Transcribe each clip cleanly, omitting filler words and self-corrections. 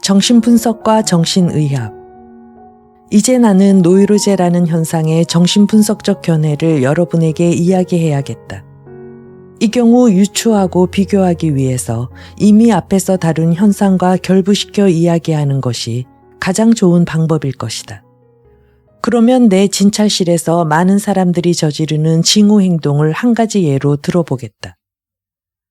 정신분석과 정신의학. 이제 나는 노이로제라는 현상의 정신분석적 견해를 여러분에게 이야기해야겠다. 이 경우 유추하고 비교하기 위해서 이미 앞에서 다룬 현상과 결부시켜 이야기하는 것이 가장 좋은 방법일 것이다. 그러면 내 진찰실에서 많은 사람들이 저지르는 징후 행동을 한 가지 예로 들어보겠다.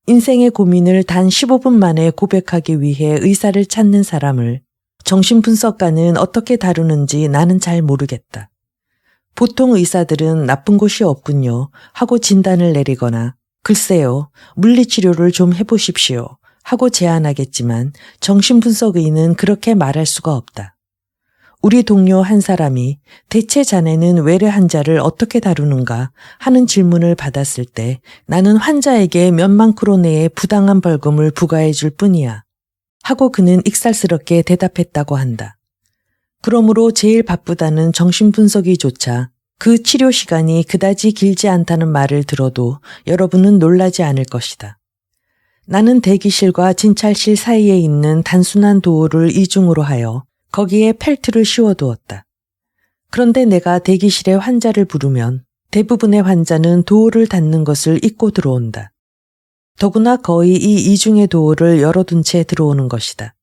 인생의 고민을 단 15분 만에 고백하기 위해 의사를 찾는 사람을 정신분석가는 어떻게 다루는지 나는 잘 모르겠다. 보통 의사들은 나쁜 곳이 없군요 하고 진단을 내리거나 글쎄요, 물리치료를 좀 해보십시오 하고 제안하겠지만 정신분석의는 그렇게 말할 수가 없다. 우리 동료 한 사람이 대체 자네는 외래 환자를 어떻게 다루는가 하는 질문을 받았을 때 나는 환자에게 몇만 크로 내의 부당한 벌금을 부과해 줄 뿐이야 하고 그는 익살스럽게 대답했다고 한다. 그러므로 제일 바쁘다는 정신분석의조차 그 치료 시간이 그다지 길지 않다는 말을 들어도 여러분은 놀라지 않을 것이다. 나는 대기실과 진찰실 사이에 있는 단순한 도어를 이중으로 하여 거기에 펠트를 씌워두었다. 그런데 내가 대기실에 환자를 부르면 대부분의 환자는 도어를 닫는 것을 잊고 들어온다. 더구나 거의 이 이중의 도어를 열어둔 채 들어오는 것이다.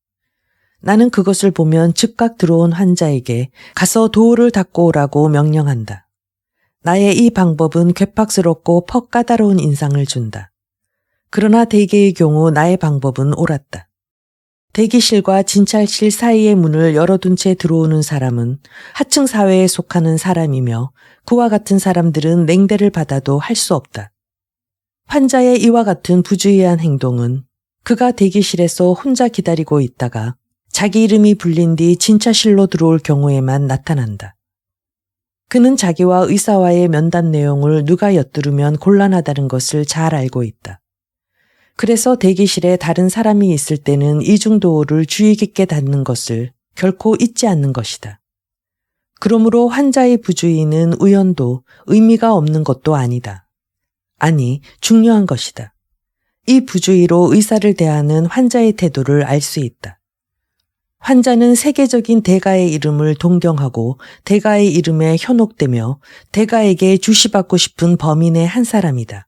나는 그것을 보면 즉각 들어온 환자에게 가서 도어를 닫고 오라고 명령한다. 나의 이 방법은 괴팍스럽고 퍽 까다로운 인상을 준다. 그러나 대개의 경우 나의 방법은 옳았다. 대기실과 진찰실 사이의 문을 열어둔 채 들어오는 사람은 하층 사회에 속하는 사람이며 그와 같은 사람들은 냉대를 받아도 할 수 없다. 환자의 이와 같은 부주의한 행동은 그가 대기실에서 혼자 기다리고 있다가 자기 이름이 불린 뒤 진찰실로 들어올 경우에만 나타난다. 그는 자기와 의사와의 면담 내용을 누가 엿들으면 곤란하다는 것을 잘 알고 있다. 그래서 대기실에 다른 사람이 있을 때는 이중도어를 주의 깊게 닫는 것을 결코 잊지 않는 것이다. 그러므로 환자의 부주의는 우연도 의미가 없는 것도 아니다. 아니, 중요한 것이다. 이 부주의로 의사를 대하는 환자의 태도를 알 수 있다. 환자는 세계적인 대가의 이름을 동경하고 대가의 이름에 현혹되며 대가에게 주시받고 싶은 범인의 한 사람이다.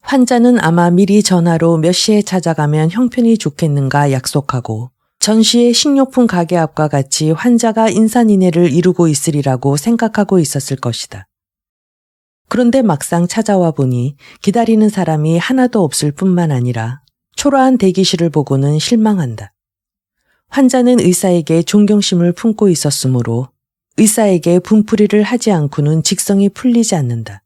환자는 아마 미리 전화로 몇 시에 찾아가면 형편이 좋겠는가 약속하고 전시의 식료품 가게 앞과 같이 환자가 인산인해를 이루고 있으리라고 생각하고 있었을 것이다. 그런데 막상 찾아와 보니 기다리는 사람이 하나도 없을 뿐만 아니라 초라한 대기실을 보고는 실망한다. 환자는 의사에게 존경심을 품고 있었으므로 의사에게 분풀이를 하지 않고는 직성이 풀리지 않는다.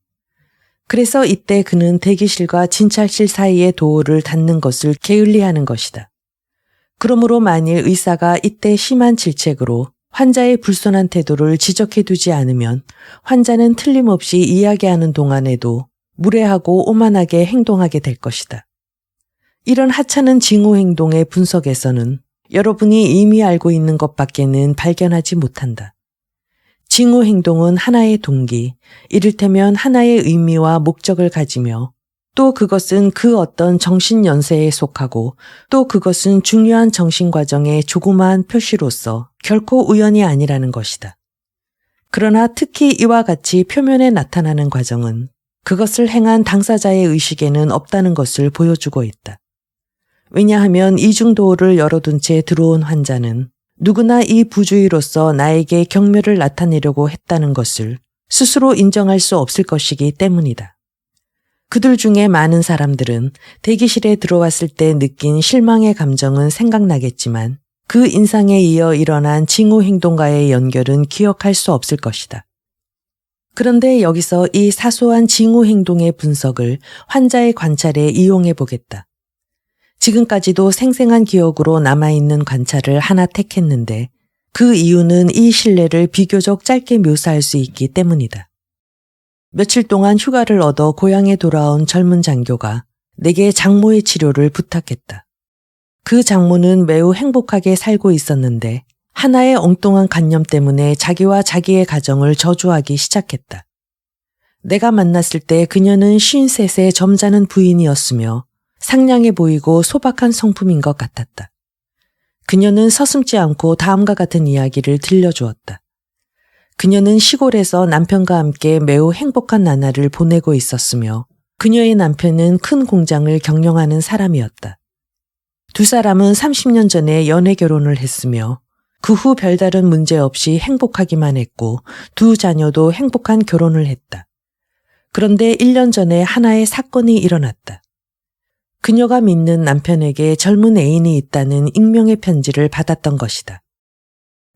그래서 이때 그는 대기실과 진찰실 사이의 도어를 닫는 것을 게을리하는 것이다. 그러므로 만일 의사가 이때 심한 질책으로 환자의 불손한 태도를 지적해두지 않으면 환자는 틀림없이 이야기하는 동안에도 무례하고 오만하게 행동하게 될 것이다. 이런 하찮은 징후 행동의 분석에서는 여러분이 이미 알고 있는 것밖에는 발견하지 못한다. 징후 행동은 하나의 동기, 이를테면 하나의 의미와 목적을 가지며 또 그것은 그 어떤 정신 연세에 속하고 또 그것은 중요한 정신 과정의 조그마한 표시로서 결코 우연이 아니라는 것이다. 그러나 특히 이와 같이 표면에 나타나는 과정은 그것을 행한 당사자의 의식에는 없다는 것을 보여주고 있다. 왜냐하면 이중도어를 열어둔 채 들어온 환자는 누구나 이 부주의로서 나에게 경멸을 나타내려고 했다는 것을 스스로 인정할 수 없을 것이기 때문이다. 그들 중에 많은 사람들은 대기실에 들어왔을 때 느낀 실망의 감정은 생각나겠지만 그 인상에 이어 일어난 징후 행동과의 연결은 기억할 수 없을 것이다. 그런데 여기서 이 사소한 징후 행동의 분석을 환자의 관찰에 이용해 보겠다. 지금까지도 생생한 기억으로 남아있는 관찰을 하나 택했는데 그 이유는 이 실례를 비교적 짧게 묘사할 수 있기 때문이다. 며칠 동안 휴가를 얻어 고향에 돌아온 젊은 장교가 내게 장모의 치료를 부탁했다. 그 장모는 매우 행복하게 살고 있었는데 하나의 엉뚱한 관념 때문에 자기와 자기의 가정을 저주하기 시작했다. 내가 만났을 때 그녀는 53세 점잖은 부인이었으며 상냥해 보이고 소박한 성품인 것 같았다. 그녀는 서슴지 않고 다음과 같은 이야기를 들려주었다. 그녀는 시골에서 남편과 함께 매우 행복한 나날을 보내고 있었으며 그녀의 남편은 큰 공장을 경영하는 사람이었다. 두 사람은 30년 전에 연애 결혼을 했으며 그 후 별다른 문제 없이 행복하기만 했고 두 자녀도 행복한 결혼을 했다. 그런데 1년 전에 하나의 사건이 일어났다. 그녀가 믿는 남편에게 젊은 애인이 있다는 익명의 편지를 받았던 것이다.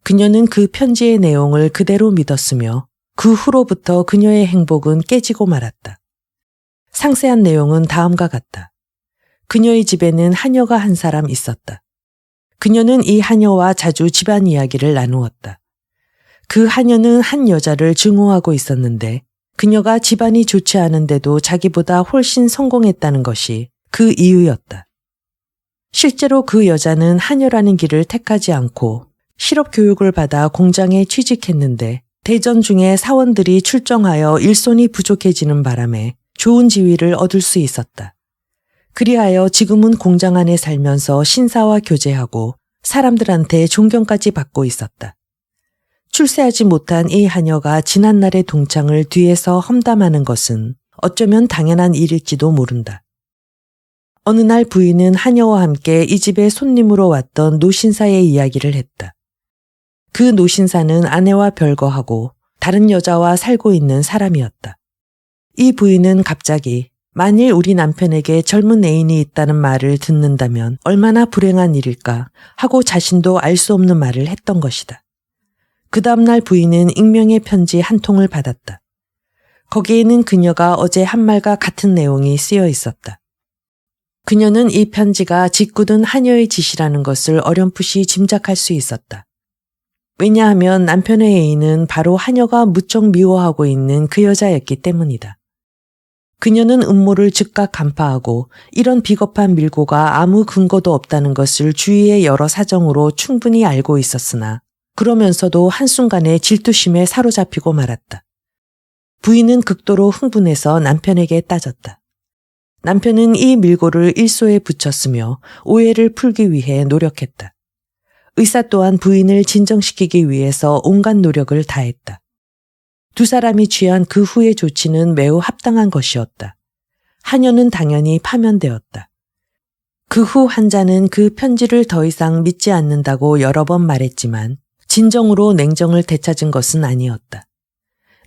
그녀는 그 편지의 내용을 그대로 믿었으며 그 후로부터 그녀의 행복은 깨지고 말았다. 상세한 내용은 다음과 같다. 그녀의 집에는 하녀가 한 사람 있었다. 그녀는 이 하녀와 자주 집안 이야기를 나누었다. 그 하녀는 한 여자를 증오하고 있었는데 그녀가 집안이 좋지 않은데도 자기보다 훨씬 성공했다는 것이 그 이유였다. 실제로 그 여자는 하녀라는 길을 택하지 않고 실업 교육을 받아 공장에 취직했는데 대전 중에 사원들이 출정하여 일손이 부족해지는 바람에 좋은 지위를 얻을 수 있었다. 그리하여 지금은 공장 안에 살면서 신사와 교제하고 사람들한테 존경까지 받고 있었다. 출세하지 못한 이 하녀가 지난날의 동창을 뒤에서 험담하는 것은 어쩌면 당연한 일일지도 모른다. 어느 날 부인은 하녀와 함께 이 집에 손님으로 왔던 노신사의 이야기를 했다. 그 노신사는 아내와 별거하고 다른 여자와 살고 있는 사람이었다. 이 부인은 갑자기 만일 우리 남편에게 젊은 애인이 있다는 말을 듣는다면 얼마나 불행한 일일까 하고 자신도 알 수 없는 말을 했던 것이다. 그 다음날 부인은 익명의 편지 한 통을 받았다. 거기에는 그녀가 어제 한 말과 같은 내용이 쓰여 있었다. 그녀는 이 편지가 짓궂은 하녀의 짓이라는 것을 어렴풋이 짐작할 수 있었다. 왜냐하면 남편의 애인은 바로 하녀가 무척 미워하고 있는 그 여자였기 때문이다. 그녀는 음모를 즉각 간파하고 이런 비겁한 밀고가 아무 근거도 없다는 것을 주위의 여러 사정으로 충분히 알고 있었으나 그러면서도 한순간에 질투심에 사로잡히고 말았다. 부인은 극도로 흥분해서 남편에게 따졌다. 남편은 이 밀고를 일소에 붙였으며 오해를 풀기 위해 노력했다. 의사 또한 부인을 진정시키기 위해서 온갖 노력을 다했다. 두 사람이 취한 그 후의 조치는 매우 합당한 것이었다. 하녀는 당연히 파면되었다. 그 후 환자는 그 편지를 더 이상 믿지 않는다고 여러 번 말했지만 진정으로 냉정을 되찾은 것은 아니었다.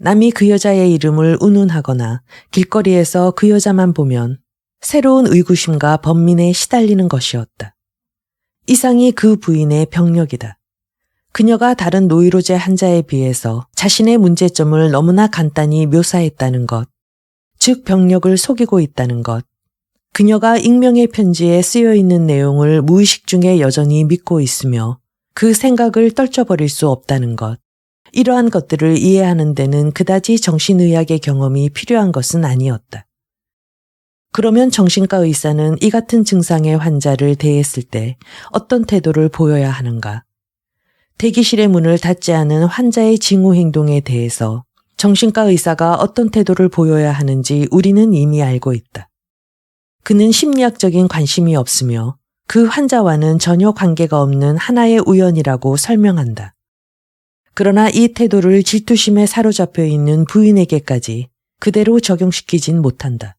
남이 그 여자의 이름을 운운하거나 길거리에서 그 여자만 보면 새로운 의구심과 번민에 시달리는 것이었다. 이상이 그 부인의 병력이다. 그녀가 다른 노이로제 환자에 비해서 자신의 문제점을 너무나 간단히 묘사했다는 것, 즉 병력을 속이고 있다는 것, 그녀가 익명의 편지에 쓰여 있는 내용을 무의식 중에 여전히 믿고 있으며 그 생각을 떨쳐버릴 수 없다는 것, 이러한 것들을 이해하는 데는 그다지 정신의학의 경험이 필요한 것은 아니었다. 그러면 정신과 의사는 이 같은 증상의 환자를 대했을 때 어떤 태도를 보여야 하는가? 대기실의 문을 닫지 않은 환자의 징후 행동에 대해서 정신과 의사가 어떤 태도를 보여야 하는지 우리는 이미 알고 있다. 그는 심리학적인 관심이 없으며 그 환자와는 전혀 관계가 없는 하나의 우연이라고 설명한다. 그러나 이 태도를 질투심에 사로잡혀 있는 부인에게까지 그대로 적용시키진 못한다.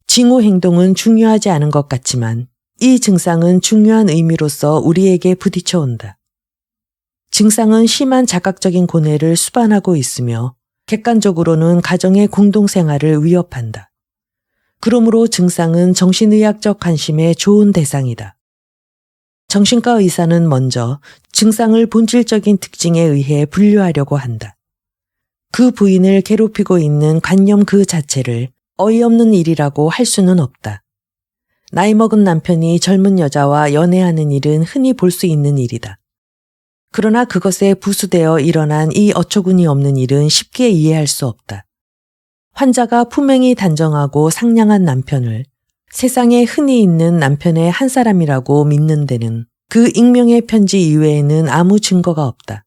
징후 행동은 중요하지 않은 것 같지만 이 증상은 중요한 의미로서 우리에게 부딪혀온다. 증상은 심한 자각적인 고뇌를 수반하고 있으며 객관적으로는 가정의 공동생활을 위협한다. 그러므로 증상은 정신의학적 관심의 좋은 대상이다. 정신과 의사는 먼저 증상을 본질적인 특징에 의해 분류하려고 한다. 그 부인을 괴롭히고 있는 관념 그 자체를 어이없는 일이라고 할 수는 없다. 나이 먹은 남편이 젊은 여자와 연애하는 일은 흔히 볼 수 있는 일이다. 그러나 그것에 부수되어 일어난 이 어처구니 없는 일은 쉽게 이해할 수 없다. 환자가 품행이 단정하고 상냥한 남편을 세상에 흔히 있는 남편의 한 사람이라고 믿는 데는 그 익명의 편지 이외에는 아무 증거가 없다.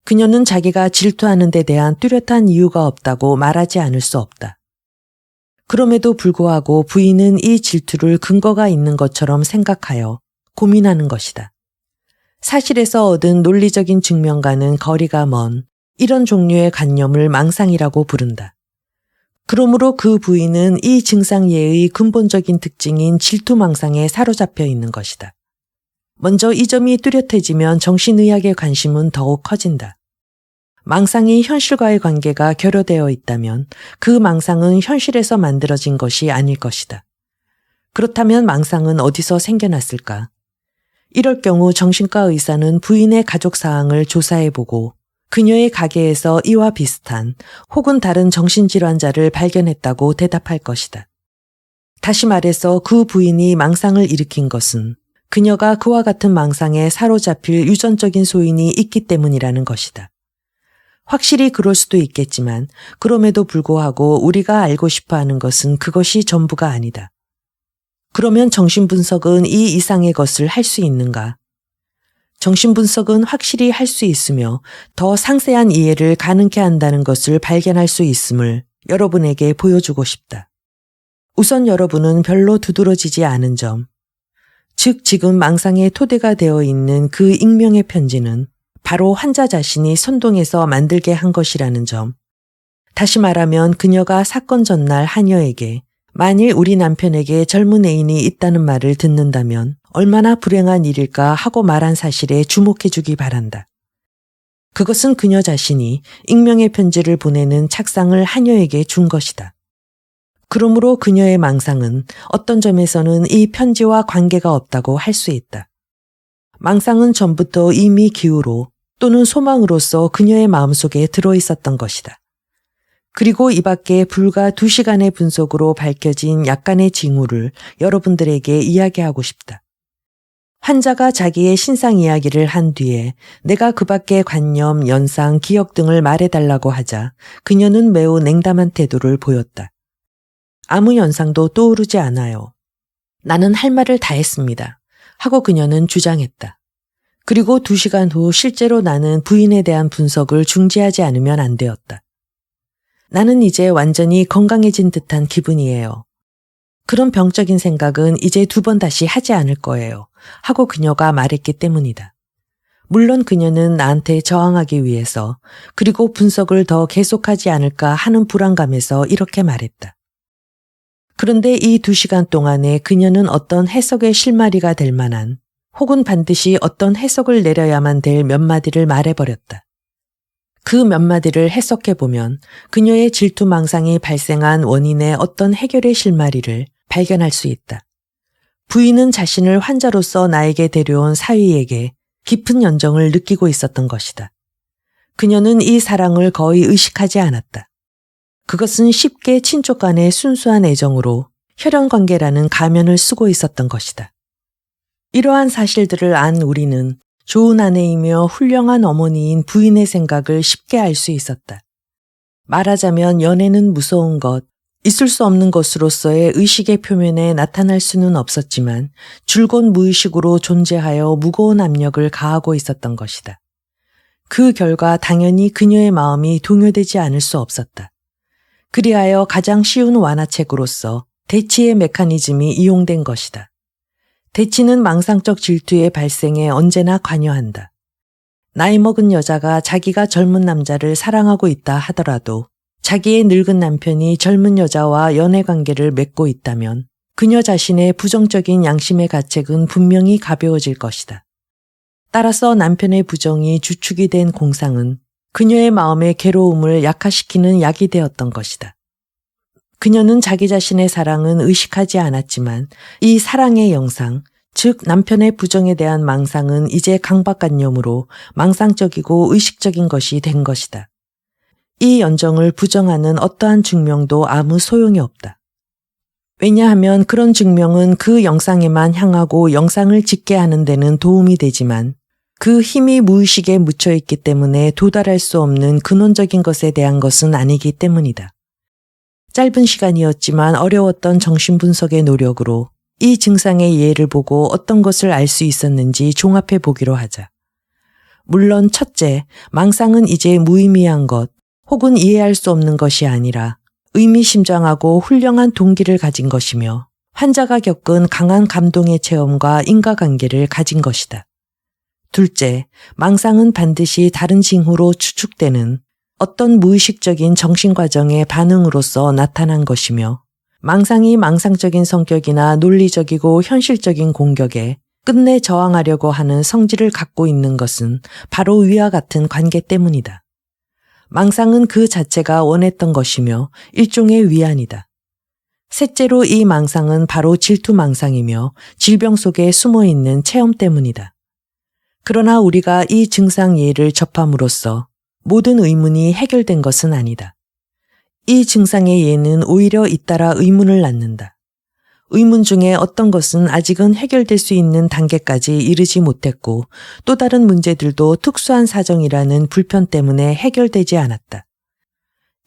그녀는 자기가 질투하는 데 대한 뚜렷한 이유가 없다고 말하지 않을 수 없다. 그럼에도 불구하고 부인은 이 질투를 근거가 있는 것처럼 생각하여 고민하는 것이다. 사실에서 얻은 논리적인 증명과는 거리가 먼 이런 종류의 관념을 망상이라고 부른다. 그러므로 그 부인은 이 증상예의 근본적인 특징인 질투망상에 사로잡혀 있는 것이다. 먼저 이 점이 뚜렷해지면 정신의학의 관심은 더욱 커진다. 망상이 현실과의 관계가 결여되어 있다면 그 망상은 현실에서 만들어진 것이 아닐 것이다. 그렇다면 망상은 어디서 생겨났을까? 이럴 경우 정신과 의사는 부인의 가족 사항을 조사해보고 그녀의 가게에서 이와 비슷한 혹은 다른 정신질환자를 발견했다고 대답할 것이다. 다시 말해서 그 부인이 망상을 일으킨 것은 그녀가 그와 같은 망상에 사로잡힐 유전적인 소인이 있기 때문이라는 것이다. 확실히 그럴 수도 있겠지만 그럼에도 불구하고 우리가 알고 싶어 하는 것은 그것이 전부가 아니다. 그러면 정신분석은 이 이상의 것을 할 수 있는가? 정신분석은 확실히 할 수 있으며 더 상세한 이해를 가능케 한다는 것을 발견할 수 있음을 여러분에게 보여주고 싶다. 우선 여러분은 별로 두드러지지 않은 점, 즉 지금 망상의 토대가 되어 있는 그 익명의 편지는 바로 환자 자신이 선동해서 만들게 한 것이라는 점, 다시 말하면 그녀가 사건 전날 하녀에게 만일 우리 남편에게 젊은 애인이 있다는 말을 듣는다면 얼마나 불행한 일일까 하고 말한 사실에 주목해 주기 바란다. 그것은 그녀 자신이 익명의 편지를 보내는 착상을 하녀에게 준 것이다. 그러므로 그녀의 망상은 어떤 점에서는 이 편지와 관계가 없다고 할 수 있다. 망상은 전부터 이미 기우로 또는 소망으로서 그녀의 마음속에 들어있었던 것이다. 그리고 이 밖에 불과 2시간의 분석으로 밝혀진 약간의 징후를 여러분들에게 이야기하고 싶다. 환자가 자기의 신상 이야기를 한 뒤에 내가 그 밖의 관념, 연상, 기억 등을 말해달라고 하자 그녀는 매우 냉담한 태도를 보였다. 아무 연상도 떠오르지 않아요. 나는 할 말을 다 했습니다. 하고 그녀는 주장했다. 그리고 2시간 후 실제로 나는 부인에 대한 분석을 중지하지 않으면 안 되었다. 나는 이제 완전히 건강해진 듯한 기분이에요. 그런 병적인 생각은 이제 2번 다시 하지 않을 거예요. 하고 그녀가 말했기 때문이다. 물론 그녀는 나한테 저항하기 위해서 그리고 분석을 더 계속하지 않을까 하는 불안감에서 이렇게 말했다. 그런데 이 2시간 동안에 그녀는 어떤 해석의 실마리가 될 만한 혹은 반드시 어떤 해석을 내려야만 될 몇 마디를 말해버렸다. 그 몇 마디를 해석해보면 그녀의 질투망상이 발생한 원인의 어떤 해결의 실마리를 발견할 수 있다. 부인은 자신을 환자로서 나에게 데려온 사위에게 깊은 연정을 느끼고 있었던 것이다. 그녀는 이 사랑을 거의 의식하지 않았다. 그것은 쉽게 친족 간의 순수한 애정으로 혈연관계라는 가면을 쓰고 있었던 것이다. 이러한 사실들을 안 우리는 좋은 아내이며 훌륭한 어머니인 부인의 생각을 쉽게 알 수 있었다. 말하자면 연애는 무서운 것, 있을 수 없는 것으로서의 의식의 표면에 나타날 수는 없었지만 줄곧 무의식으로 존재하여 무거운 압력을 가하고 있었던 것이다. 그 결과 당연히 그녀의 마음이 동요되지 않을 수 없었다. 그리하여 가장 쉬운 완화책으로서 대치의 메커니즘이 이용된 것이다. 대치는 망상적 질투의 발생에 언제나 관여한다. 나이 먹은 여자가 자기가 젊은 남자를 사랑하고 있다 하더라도 자기의 늙은 남편이 젊은 여자와 연애관계를 맺고 있다면 그녀 자신의 부정적인 양심의 가책은 분명히 가벼워질 것이다. 따라서 남편의 부정이 주축이 된 공상은 그녀의 마음의 괴로움을 약화시키는 약이 되었던 것이다. 그녀는 자기 자신의 사랑은 의식하지 않았지만 이 사랑의 영상, 즉 남편의 부정에 대한 망상은 이제 강박관념으로 망상적이고 의식적인 것이 된 것이다. 이 연정을 부정하는 어떠한 증명도 아무 소용이 없다. 왜냐하면 그런 증명은 그 영상에만 향하고 영상을 짓게 하는 데는 도움이 되지만 그 힘이 무의식에 묻혀있기 때문에 도달할 수 없는 근원적인 것에 대한 것은 아니기 때문이다. 짧은 시간이었지만 어려웠던 정신분석의 노력으로 이 증상의 예를 보고 어떤 것을 알 수 있었는지 종합해 보기로 하자. 물론 첫째, 망상은 이제 무의미한 것 혹은 이해할 수 없는 것이 아니라 의미심장하고 훌륭한 동기를 가진 것이며 환자가 겪은 강한 감동의 체험과 인과관계를 가진 것이다. 둘째, 망상은 반드시 다른 징후로 추측되는 어떤 무의식적인 정신과정의 반응으로서 나타난 것이며 망상이 망상적인 성격이나 논리적이고 현실적인 공격에 끝내 저항하려고 하는 성질을 갖고 있는 것은 바로 위와 같은 관계 때문이다. 망상은 그 자체가 원했던 것이며 일종의 위안이다. 셋째로 이 망상은 바로 질투망상이며 질병 속에 숨어있는 체험 때문이다. 그러나 우리가 이 증상 예를 접함으로써 모든 의문이 해결된 것은 아니다. 이 증상의 예는 오히려 잇따라 의문을 낳는다. 의문 중에 어떤 것은 아직은 해결될 수 있는 단계까지 이르지 못했고 또 다른 문제들도 특수한 사정이라는 불편 때문에 해결되지 않았다.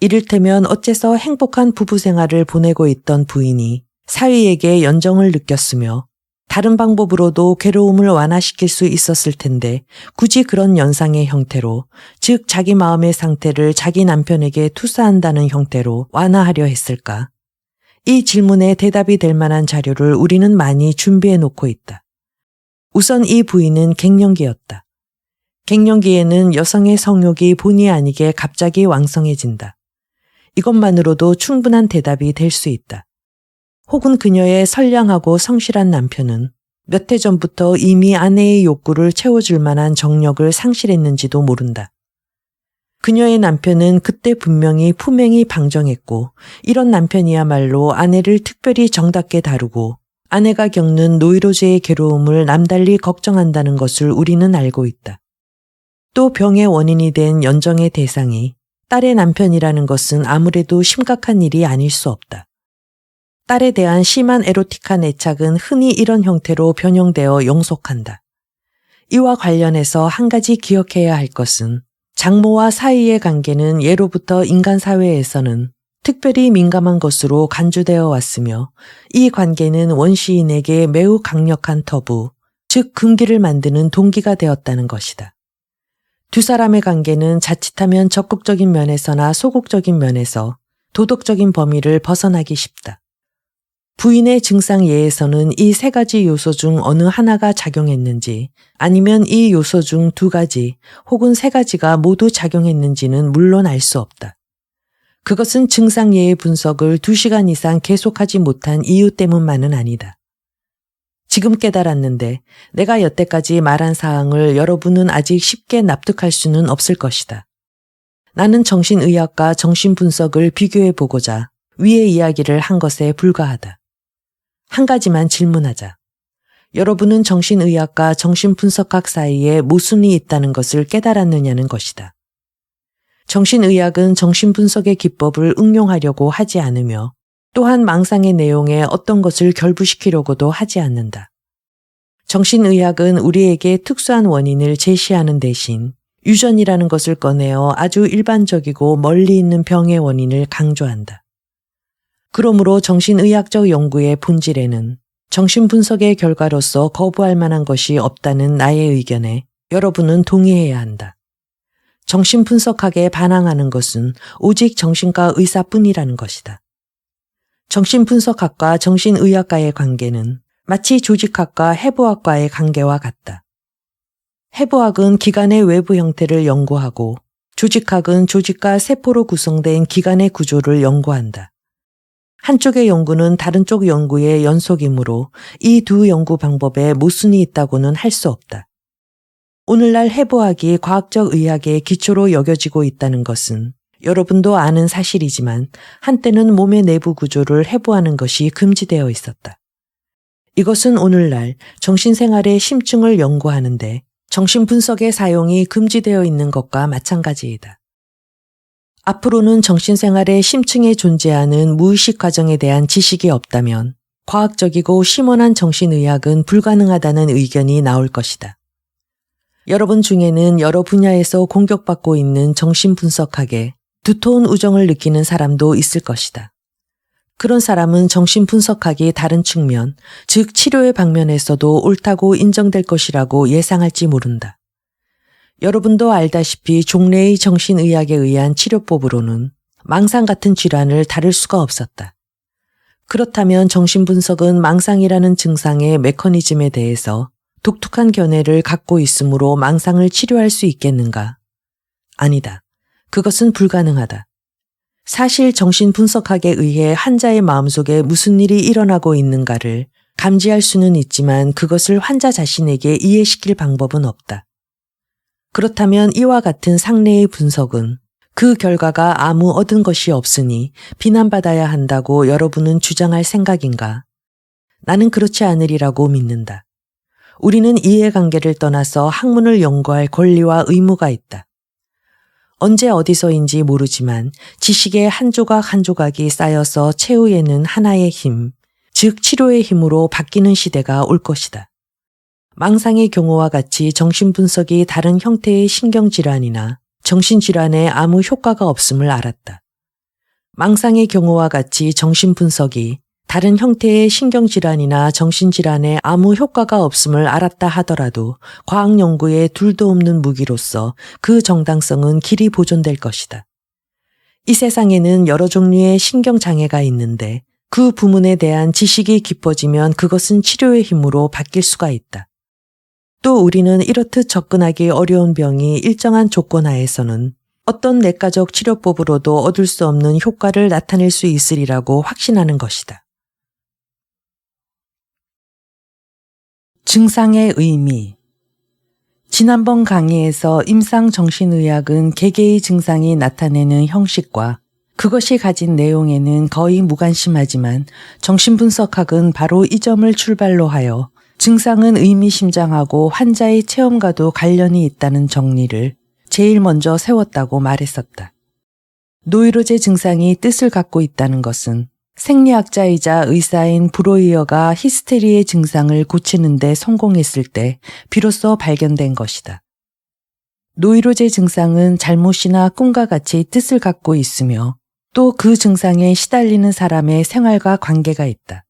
이를테면 어째서 행복한 부부 생활을 보내고 있던 부인이 사위에게 연정을 느꼈으며 다른 방법으로도 괴로움을 완화시킬 수 있었을 텐데 굳이 그런 연상의 형태로, 즉 자기 마음의 상태를 자기 남편에게 투사한다는 형태로 완화하려 했을까? 이 질문에 대답이 될 만한 자료를 우리는 많이 준비해 놓고 있다. 우선 이 부인은 갱년기였다. 갱년기에는 여성의 성욕이 본의 아니게 갑자기 왕성해진다. 이것만으로도 충분한 대답이 될 수 있다. 혹은 그녀의 선량하고 성실한 남편은 몇 해 전부터 이미 아내의 욕구를 채워줄 만한 정력을 상실했는지도 모른다. 그녀의 남편은 그때 분명히 품행이 방정했고 이런 남편이야말로 아내를 특별히 정답게 다루고 아내가 겪는 노이로제의 괴로움을 남달리 걱정한다는 것을 우리는 알고 있다. 또 병의 원인이 된 연정의 대상이 딸의 남편이라는 것은 아무래도 심각한 일이 아닐 수 없다. 딸에 대한 심한 에로틱한 애착은 흔히 이런 형태로 변형되어 영속한다. 이와 관련해서 한 가지 기억해야 할 것은 장모와 사이의 관계는 예로부터 인간 사회에서는 특별히 민감한 것으로 간주되어 왔으며 이 관계는 원시인에게 매우 강력한 터부, 즉 금기를 만드는 동기가 되었다는 것이다. 두 사람의 관계는 자칫하면 적극적인 면에서나 소극적인 면에서 도덕적인 범위를 벗어나기 쉽다. 부인의 증상 예에서는 이 세 가지 요소 중 어느 하나가 작용했는지 아니면 이 요소 중 두 가지 혹은 세 가지가 모두 작용했는지는 물론 알 수 없다. 그것은 증상 예의 분석을 2시간 이상 계속하지 못한 이유 때문만은 아니다. 지금 깨달았는데 내가 여태까지 말한 사항을 여러분은 아직 쉽게 납득할 수는 없을 것이다. 나는 정신의학과 정신분석을 비교해보고자 위의 이야기를 한 것에 불과하다. 한 가지만 질문하자. 여러분은 정신의학과 정신분석학 사이에 모순이 있다는 것을 깨달았느냐는 것이다. 정신의학은 정신분석의 기법을 응용하려고 하지 않으며 또한 망상의 내용에 어떤 것을 결부시키려고도 하지 않는다. 정신의학은 우리에게 특수한 원인을 제시하는 대신 유전이라는 것을 꺼내어 아주 일반적이고 멀리 있는 병의 원인을 강조한다. 그러므로 정신의학적 연구의 본질에는 정신분석의 결과로서 거부할 만한 것이 없다는 나의 의견에 여러분은 동의해야 한다. 정신분석학에 반항하는 것은 오직 정신과 의사뿐이라는 것이다. 정신분석학과 정신의학과의 관계는 마치 조직학과 해부학과의 관계와 같다. 해부학은 기관의 외부 형태를 연구하고 조직학은 조직과 세포로 구성된 기관의 구조를 연구한다. 한쪽의 연구는 다른 쪽 연구의 연속이므로 이 두 연구 방법에 모순이 있다고는 할 수 없다. 오늘날 해부학이 과학적 의학의 기초로 여겨지고 있다는 것은 여러분도 아는 사실이지만 한때는 몸의 내부 구조를 해부하는 것이 금지되어 있었다. 이것은 오늘날 정신생활의 심층을 연구하는데 정신분석의 사용이 금지되어 있는 것과 마찬가지이다. 앞으로는 정신생활의 심층에 존재하는 무의식 과정에 대한 지식이 없다면 과학적이고 심원한 정신의학은 불가능하다는 의견이 나올 것이다. 여러분 중에는 여러 분야에서 공격받고 있는 정신분석학에 두터운 우정을 느끼는 사람도 있을 것이다. 그런 사람은 정신분석학이 다른 측면, 즉 치료의 방면에서도 옳다고 인정될 것이라고 예상할지 모른다. 여러분도 알다시피 종래의 정신의학에 의한 치료법으로는 망상 같은 질환을 다룰 수가 없었다. 그렇다면 정신분석은 망상이라는 증상의 메커니즘에 대해서 독특한 견해를 갖고 있으므로 망상을 치료할 수 있겠는가? 아니다. 그것은 불가능하다. 사실 정신분석학에 의해 환자의 마음속에 무슨 일이 일어나고 있는가를 감지할 수는 있지만 그것을 환자 자신에게 이해시킬 방법은 없다. 그렇다면 이와 같은 상례의 분석은 그 결과가 아무 얻은 것이 없으니 비난받아야 한다고 여러분은 주장할 생각인가? 나는 그렇지 않으리라고 믿는다. 우리는 이해관계를 떠나서 학문을 연구할 권리와 의무가 있다. 언제 어디서인지 모르지만 지식의 한 조각 한 조각이 쌓여서 최후에는 하나의 힘, 즉 치료의 힘으로 바뀌는 시대가 올 것이다. 망상의 경우와 같이 정신분석이 다른 형태의 신경질환이나 정신질환에 아무 효과가 없음을 알았다. 망상의 경우와 같이 정신분석이 다른 형태의 신경질환이나 정신질환에 아무 효과가 없음을 알았다 하더라도 과학 연구에 둘도 없는 무기로서 그 정당성은 길이 보존될 것이다. 이 세상에는 여러 종류의 신경장애가 있는데 그 부문에 대한 지식이 깊어지면 그것은 치료의 힘으로 바뀔 수가 있다. 또 우리는 이렇듯 접근하기 어려운 병이 일정한 조건 하에서는 어떤 내과적 치료법으로도 얻을 수 없는 효과를 나타낼 수 있으리라고 확신하는 것이다. 증상의 의미. 지난번 강의에서 임상정신의학은 개개의 증상이 나타내는 형식과 그것이 가진 내용에는 거의 무관심하지만 정신분석학은 바로 이 점을 출발로 하여 증상은 의미심장하고 환자의 체험과도 관련이 있다는 정리를 제일 먼저 세웠다고 말했었다. 노이로제 증상이 뜻을 갖고 있다는 것은 생리학자이자 의사인 브로이어가 히스테리의 증상을 고치는 데 성공했을 때 비로소 발견된 것이다. 노이로제 증상은 잘못이나 꿈과 같이 뜻을 갖고 있으며 또 그 증상에 시달리는 사람의 생활과 관계가 있다.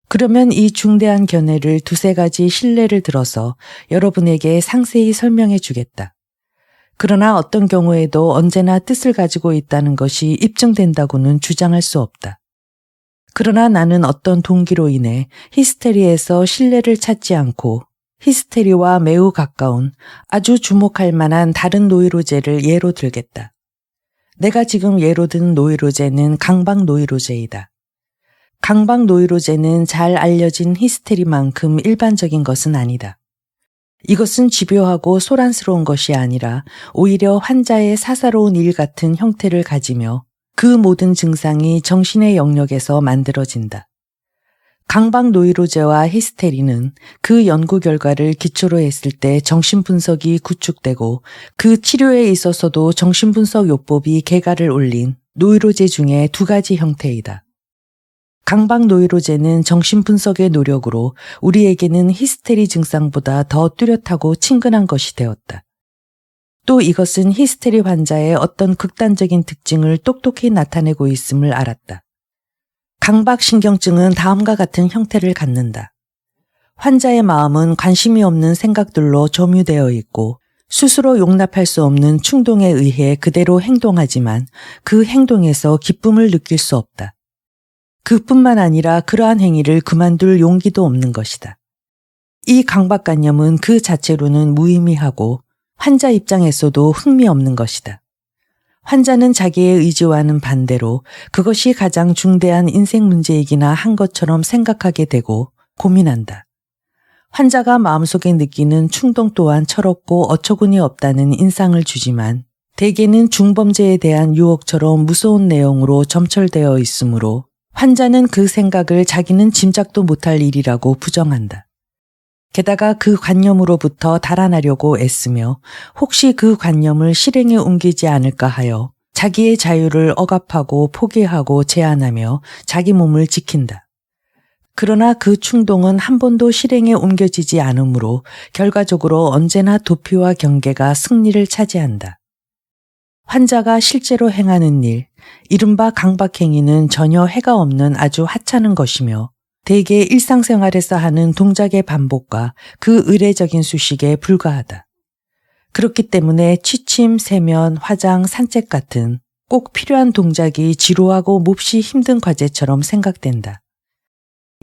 그러면 이 중대한 견해를 두세 가지 실례를 들어서 여러분에게 상세히 설명해 주겠다. 그러나 어떤 경우에도 언제나 뜻을 가지고 있다는 것이 입증된다고는 주장할 수 없다. 그러나 나는 어떤 동기로 인해 히스테리에서 신뢰를 찾지 않고 히스테리와 매우 가까운 아주 주목할 만한 다른 노이로제를 예로 들겠다. 내가 지금 예로 든 노이로제는 강박 노이로제이다. 강박 노이로제는 잘 알려진 히스테리만큼 일반적인 것은 아니다. 이것은 집요하고 소란스러운 것이 아니라 오히려 환자의 사사로운 일 같은 형태를 가지며 그 모든 증상이 정신의 영역에서 만들어진다. 강박 노이로제와 히스테리는 그 연구 결과를 기초로 했을 때 정신분석이 구축되고 그 치료에 있어서도 정신분석 요법이 개가를 올린 노이로제 중에 두 가지 형태이다. 강박 노이로제는 정신분석의 노력으로 우리에게는 히스테리 증상보다 더 뚜렷하고 친근한 것이 되었다. 또 이것은 히스테리 환자의 어떤 극단적인 특징을 똑똑히 나타내고 있음을 알았다. 강박신경증은 다음과 같은 형태를 갖는다. 환자의 마음은 관심이 없는 생각들로 점유되어 있고 스스로 용납할 수 없는 충동에 의해 그대로 행동하지만 그 행동에서 기쁨을 느낄 수 없다. 그뿐만 아니라 그러한 행위를 그만둘 용기도 없는 것이다. 이 강박관념은 그 자체로는 무의미하고 환자 입장에서도 흥미없는 것이다. 환자는 자기의 의지와는 반대로 그것이 가장 중대한 인생 문제이기나 한 것처럼 생각하게 되고 고민한다. 환자가 마음속에 느끼는 충동 또한 철없고 어처구니 없다는 인상을 주지만 대개는 중범죄에 대한 유혹처럼 무서운 내용으로 점철되어 있으므로 환자는 그 생각을 자기는 짐작도 못할 일이라고 부정한다. 게다가 그 관념으로부터 달아나려고 애쓰며 혹시 그 관념을 실행에 옮기지 않을까 하여 자기의 자유를 억압하고 포기하고 제한하며 자기 몸을 지킨다. 그러나 그 충동은 한 번도 실행에 옮겨지지 않으므로 결과적으로 언제나 도피와 경계가 승리를 차지한다. 환자가 실제로 행하는 일, 이른바 강박행위는 전혀 해가 없는 아주 하찮은 것이며 대개 일상생활에서 하는 동작의 반복과 그 의례적인 수식에 불과하다. 그렇기 때문에 취침, 세면, 화장, 산책 같은 꼭 필요한 동작이 지루하고 몹시 힘든 과제처럼 생각된다.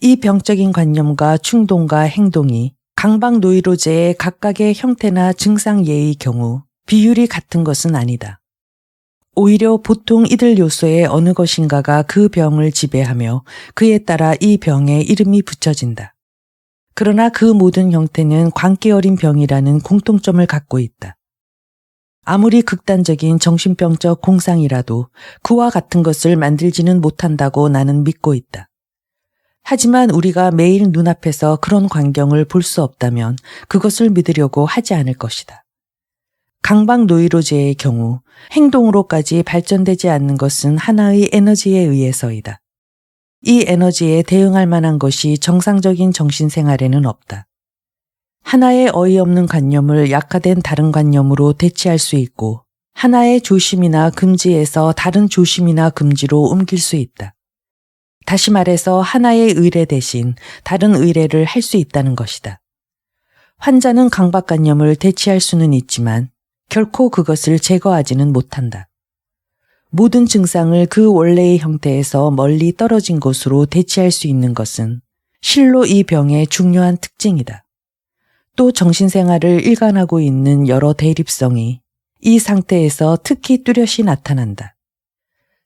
이 병적인 관념과 충동과 행동이 강박노이로제의 각각의 형태나 증상 예의 경우 비율이 같은 것은 아니다. 오히려 보통 이들 요소의 어느 것인가가 그 병을 지배하며 그에 따라 이 병에 이름이 붙여진다. 그러나 그 모든 형태는 광기 어린 병이라는 공통점을 갖고 있다. 아무리 극단적인 정신병적 공상이라도 그와 같은 것을 만들지는 못한다고 나는 믿고 있다. 하지만 우리가 매일 눈앞에서 그런 광경을 볼 수 없다면 그것을 믿으려고 하지 않을 것이다. 강박노이로제의 경우 행동으로까지 발전되지 않는 것은 하나의 에너지에 의해서이다. 이 에너지에 대응할 만한 것이 정상적인 정신생활에는 없다. 하나의 어이없는 관념을 약화된 다른 관념으로 대체할 수 있고 하나의 조심이나 금지에서 다른 조심이나 금지로 옮길 수 있다. 다시 말해서 하나의 의례 대신 다른 의례를 할 수 있다는 것이다. 환자는 강박관념을 대체할 수는 있지만 결코 그것을 제거하지는 못한다. 모든 증상을 그 원래의 형태에서 멀리 떨어진 곳으로 대체할 수 있는 것은 실로 이 병의 중요한 특징이다. 또 정신생활을 일관하고 있는 여러 대립성이 이 상태에서 특히 뚜렷이 나타난다.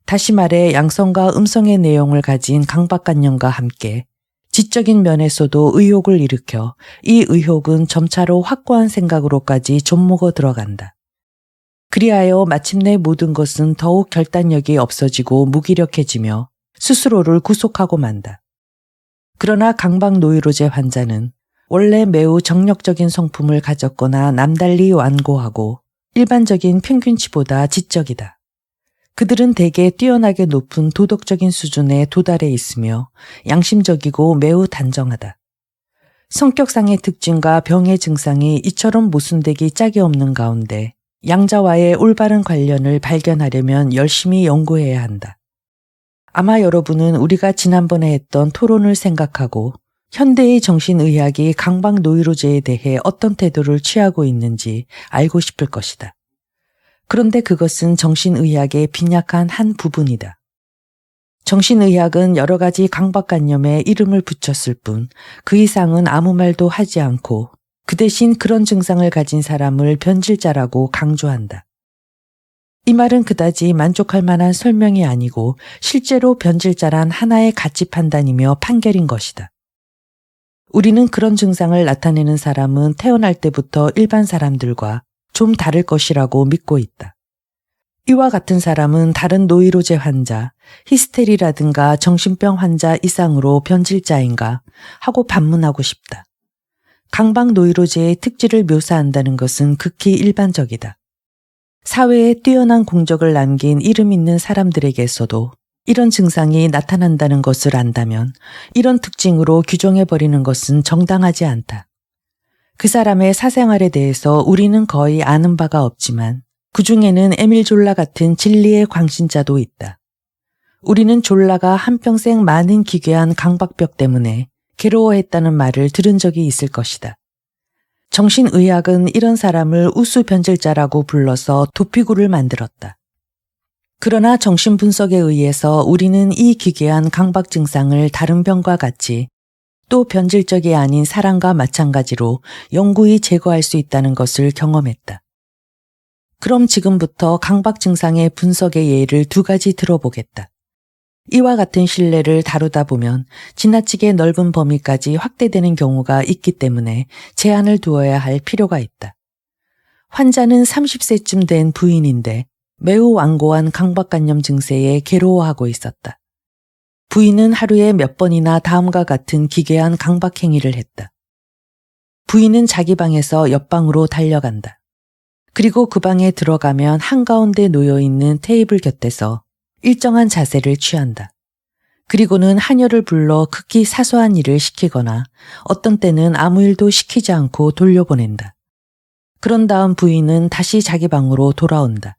다시 말해 양성과 음성의 내용을 가진 강박관념과 함께 지적인 면에서도 의혹을 일으켜 이 의혹은 점차로 확고한 생각으로까지 좀먹어 들어간다. 그리하여 마침내 모든 것은 더욱 결단력이 없어지고 무기력해지며 스스로를 구속하고 만다. 그러나 강박노이로제 환자는 원래 매우 정력적인 성품을 가졌거나 남달리 완고하고 일반적인 평균치보다 지적이다. 그들은 대개 뛰어나게 높은 도덕적인 수준에 도달해 있으며 양심적이고 매우 단정하다. 성격상의 특징과 병의 증상이 이처럼 모순되기 짝이 없는 가운데 양자와의 올바른 관련을 발견하려면 열심히 연구해야 한다. 아마 여러분은 우리가 지난번에 했던 토론을 생각하고 현대의 정신의학이 강박노이로제에 대해 어떤 태도를 취하고 있는지 알고 싶을 것이다. 그런데 그것은 정신의학의 빈약한 한 부분이다. 정신의학은 여러 가지 강박관념에 이름을 붙였을 뿐 그 이상은 아무 말도 하지 않고 그 대신 그런 증상을 가진 사람을 변질자라고 강조한다. 이 말은 그다지 만족할 만한 설명이 아니고 실제로 변질자란 하나의 가치 판단이며 판결인 것이다. 우리는 그런 증상을 나타내는 사람은 태어날 때부터 일반 사람들과 좀 다를 것이라고 믿고 있다. 이와 같은 사람은 다른 노이로제 환자, 히스테리라든가 정신병 환자 이상으로 변질자인가 하고 반문하고 싶다. 강박노이로제의 특질을 묘사한다는 것은 극히 일반적이다. 사회에 뛰어난 공적을 남긴 이름 있는 사람들에게서도 이런 증상이 나타난다는 것을 안다면 이런 특징으로 규정해버리는 것은 정당하지 않다. 그 사람의 사생활에 대해서 우리는 거의 아는 바가 없지만 그 중에는 에밀 졸라 같은 진리의 광신자도 있다. 우리는 졸라가 한평생 많은 기괴한 강박병 때문에 괴로워했다는 말을 들은 적이 있을 것이다. 정신의학은 이런 사람을 우수변질자라고 불러서 도피구를 만들었다. 그러나 정신분석에 의해서 우리는 이 기괴한 강박 증상을 다른 병과 같이 또 변질적이 아닌 사람과 마찬가지로 영구히 제거할 수 있다는 것을 경험했다. 그럼 지금부터 강박 증상의 분석의 예를 두 가지 들어보겠다. 이와 같은 신뢰를 다루다 보면 지나치게 넓은 범위까지 확대되는 경우가 있기 때문에 제한을 두어야 할 필요가 있다. 환자는 30세쯤 된 부인인데 매우 완고한 강박관념 증세에 괴로워하고 있었다. 부인은 하루에 몇 번이나 다음과 같은 기괴한 강박 행위를 했다. 부인은 자기 방에서 옆방으로 달려간다. 그리고 그 방에 들어가면 한가운데 놓여있는 테이블 곁에서 일정한 자세를 취한다. 그리고는 하녀를 불러 극히 사소한 일을 시키거나 어떤 때는 아무 일도 시키지 않고 돌려보낸다. 그런 다음 부인은 다시 자기 방으로 돌아온다.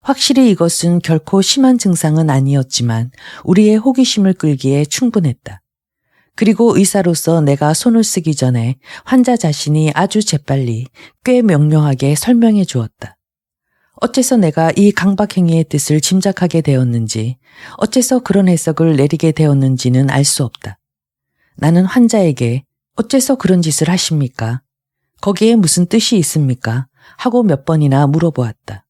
확실히 이것은 결코 심한 증상은 아니었지만 우리의 호기심을 끌기에 충분했다. 그리고 의사로서 내가 손을 쓰기 전에 환자 자신이 아주 재빨리 꽤 명료하게 설명해 주었다. 어째서 내가 이 강박행위의 뜻을 짐작하게 되었는지, 어째서 그런 해석을 내리게 되었는지는 알 수 없다. 나는 환자에게 어째서 그런 짓을 하십니까? 거기에 무슨 뜻이 있습니까? 하고 몇 번이나 물어보았다.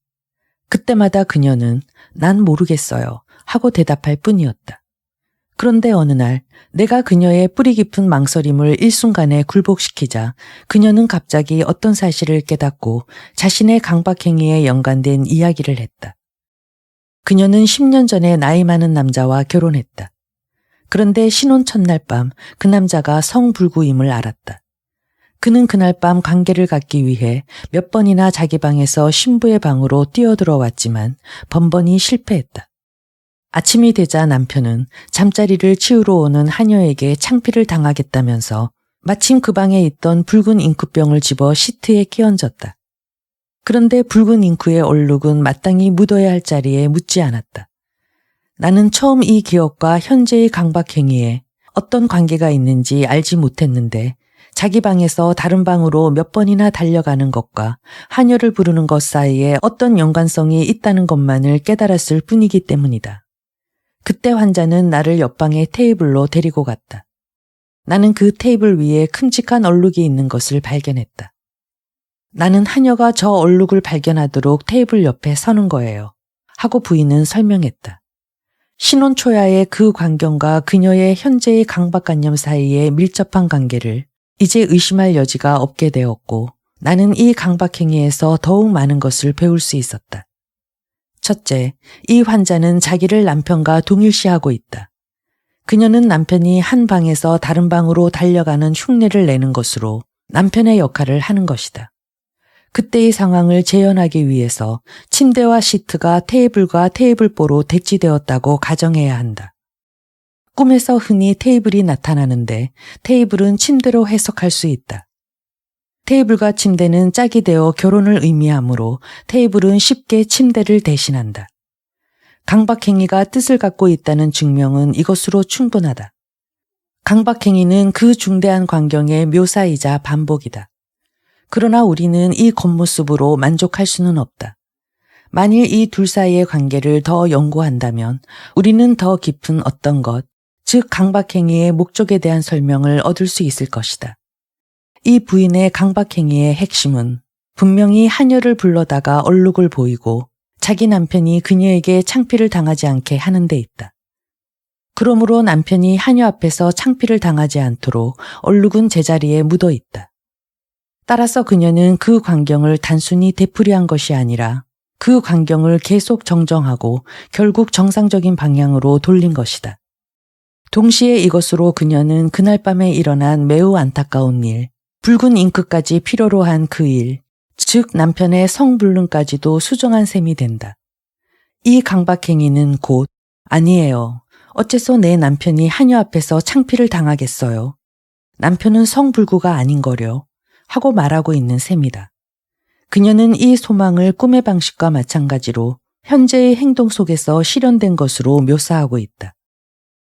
그때마다 그녀는 난 모르겠어요 하고 대답할 뿐이었다. 그런데 어느 날 내가 그녀의 뿌리 깊은 망설임을 일순간에 굴복시키자 그녀는 갑자기 어떤 사실을 깨닫고 자신의 강박행위에 연관된 이야기를 했다. 그녀는 10년 전에 나이 많은 남자와 결혼했다. 그런데 신혼 첫날 밤 그 남자가 성불구임을 알았다. 그는 그날 밤 관계를 갖기 위해 몇 번이나 자기 방에서 신부의 방으로 뛰어들어왔지만 번번이 실패했다. 아침이 되자 남편은 잠자리를 치우러 오는 하녀에게 창피를 당하겠다면서 마침 그 방에 있던 붉은 잉크병을 집어 시트에 끼얹었다. 그런데 붉은 잉크의 얼룩은 마땅히 묻어야 할 자리에 묻지 않았다. 나는 처음 이 기억과 현재의 강박행위에 어떤 관계가 있는지 알지 못했는데 자기 방에서 다른 방으로 몇 번이나 달려가는 것과 하녀를 부르는 것 사이에 어떤 연관성이 있다는 것만을 깨달았을 뿐이기 때문이다. 그때 환자는 나를 옆방의 테이블로 데리고 갔다. 나는 그 테이블 위에 큼직한 얼룩이 있는 것을 발견했다. 나는 하녀가 저 얼룩을 발견하도록 테이블 옆에 서는 거예요. 하고 부인은 설명했다. 신혼 초야의 그 광경과 그녀의 현재의 강박관념 사이의 밀접한 관계를 이제 의심할 여지가 없게 되었고 나는 이 강박행위에서 더욱 많은 것을 배울 수 있었다. 첫째, 이 환자는 자기를 남편과 동일시하고 있다. 그녀는 남편이 한 방에서 다른 방으로 달려가는 흉내를 내는 것으로 남편의 역할을 하는 것이다. 그때의 상황을 재현하기 위해서 침대와 시트가 테이블과 테이블보로 대치되었다고 가정해야 한다. 꿈에서 흔히 테이블이 나타나는데 테이블은 침대로 해석할 수 있다. 테이블과 침대는 짝이 되어 결혼을 의미하므로 테이블은 쉽게 침대를 대신한다. 강박행위가 뜻을 갖고 있다는 증명은 이것으로 충분하다. 강박행위는 그 중대한 광경의 묘사이자 반복이다. 그러나 우리는 이 겉모습으로 만족할 수는 없다. 만일 이 둘 사이의 관계를 더 연구한다면 우리는 더 깊은 어떤 것, 즉 강박행위의 목적에 대한 설명을 얻을 수 있을 것이다. 이 부인의 강박행위의 핵심은 분명히 하녀를 불러다가 얼룩을 보이고 자기 남편이 그녀에게 창피를 당하지 않게 하는 데 있다. 그러므로 남편이 하녀 앞에서 창피를 당하지 않도록 얼룩은 제자리에 묻어 있다. 따라서 그녀는 그 광경을 단순히 되풀이한 것이 아니라 그 광경을 계속 정정하고 결국 정상적인 방향으로 돌린 것이다. 동시에 이것으로 그녀는 그날 밤에 일어난 매우 안타까운 일, 붉은 잉크까지 필요로 한 그 일, 즉 남편의 성불능까지도 수정한 셈이 된다. 이 강박행위는 곧 아니에요. 어째서 내 남편이 하녀 앞에서 창피를 당하겠어요. 남편은 성불구가 아닌 거려. 하고 말하고 있는 셈이다. 그녀는 이 소망을 꿈의 방식과 마찬가지로 현재의 행동 속에서 실현된 것으로 묘사하고 있다.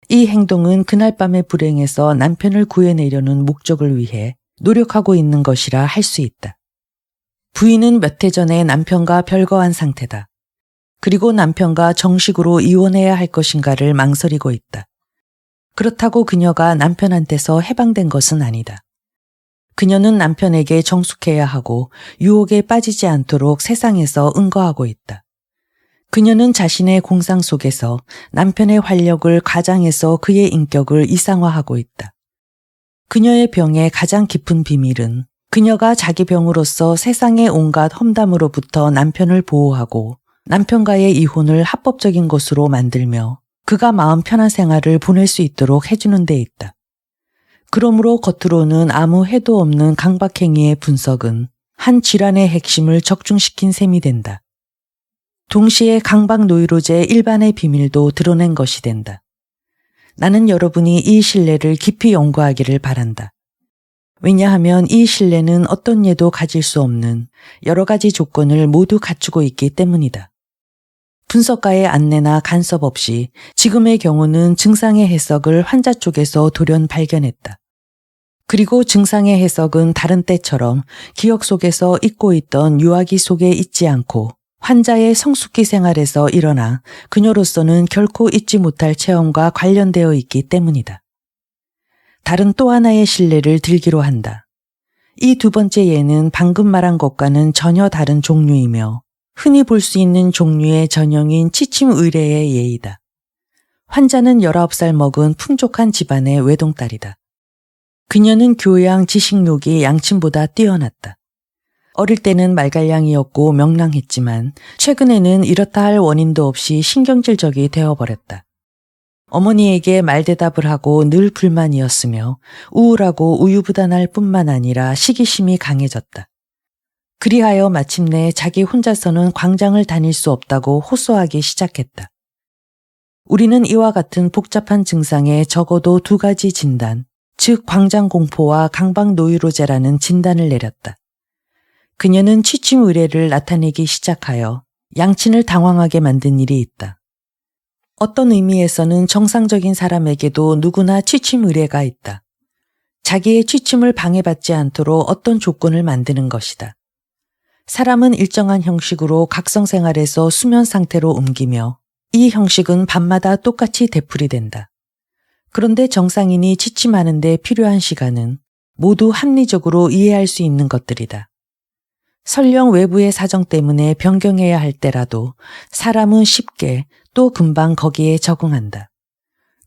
이 행동은 그날 밤의 불행에서 남편을 구해내려는 목적을 위해 노력하고 있는 것이라 할 수 있다. 부인은 몇 해 전에 남편과 별거한 상태다. 그리고 남편과 정식으로 이혼해야 할 것인가를 망설이고 있다. 그렇다고 그녀가 남편한테서 해방된 것은 아니다. 그녀는 남편에게 정숙해야 하고 유혹에 빠지지 않도록 세상에서 응거하고 있다. 그녀는 자신의 공상 속에서 남편의 활력을 과장해서 그의 인격을 이상화하고 있다. 그녀의 병의 가장 깊은 비밀은 그녀가 자기 병으로서 세상의 온갖 험담으로부터 남편을 보호하고 남편과의 이혼을 합법적인 것으로 만들며 그가 마음 편한 생활을 보낼 수 있도록 해주는 데 있다. 그러므로 겉으로는 아무 해도 없는 강박행위의 분석은 한 질환의 핵심을 적중시킨 셈이 된다. 동시에 강박 노이로제 일반의 비밀도 드러낸 것이 된다. 나는 여러분이 이 신뢰를 깊이 연구하기를 바란다. 왜냐하면 이 신뢰는 어떤 예도 가질 수 없는 여러 가지 조건을 모두 갖추고 있기 때문이다. 분석가의 안내나 간섭 없이 지금의 경우는 증상의 해석을 환자 쪽에서 돌연 발견했다. 그리고 증상의 해석은 다른 때처럼 기억 속에서 잊고 있던 유아기 속에 있지 않고 환자의 성숙기 생활에서 일어나 그녀로서는 결코 잊지 못할 체험과 관련되어 있기 때문이다. 다른 또 하나의 신뢰를 들기로 한다. 이 두 번째 예는 방금 말한 것과는 전혀 다른 종류이며 흔히 볼 수 있는 종류의 전형인 취침 의례의 예이다. 환자는 19살 먹은 풍족한 집안의 외동딸이다. 그녀는 교양, 지식욕이 양친보다 뛰어났다. 어릴 때는 말갈량이었고 명랑했지만 최근에는 이렇다 할 원인도 없이 신경질적이 되어버렸다. 어머니에게 말대답을 하고 늘 불만이었으며 우울하고 우유부단할 뿐만 아니라 시기심이 강해졌다. 그리하여 마침내 자기 혼자서는 광장을 다닐 수 없다고 호소하기 시작했다. 우리는 이와 같은 복잡한 증상에 적어도 2가지 진단, 즉 광장공포와 강박노이로제라는 진단을 내렸다. 그녀는 취침 의례를 나타내기 시작하여 양친을 당황하게 만든 일이 있다. 어떤 의미에서는 정상적인 사람에게도 누구나 취침 의례가 있다. 자기의 취침을 방해받지 않도록 어떤 조건을 만드는 것이다. 사람은 일정한 형식으로 각성생활에서 수면 상태로 옮기며 이 형식은 밤마다 똑같이 되풀이된다. 그런데 정상인이 취침하는 데 필요한 시간은 모두 합리적으로 이해할 수 있는 것들이다. 설령 외부의 사정 때문에 변경해야 할 때라도 사람은 쉽게 또 금방 거기에 적응한다.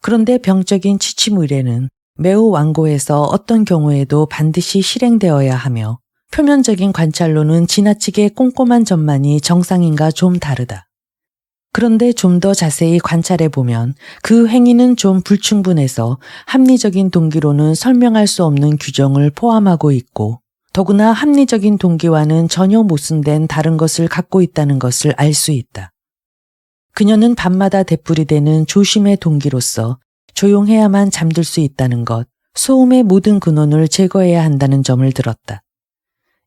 그런데 병적인 취침 의례는 매우 완고해서 어떤 경우에도 반드시 실행되어야 하며 표면적인 관찰로는 지나치게 꼼꼼한 점만이 정상인과 좀 다르다. 그런데 좀 더 자세히 관찰해보면 그 행위는 좀 불충분해서 합리적인 동기로는 설명할 수 없는 규정을 포함하고 있고 더구나 합리적인 동기와는 전혀 모순된 다른 것을 갖고 있다는 것을 알 수 있다. 그녀는 밤마다 되풀이되는 조심의 동기로서 조용해야만 잠들 수 있다는 것, 소음의 모든 근원을 제거해야 한다는 점을 들었다.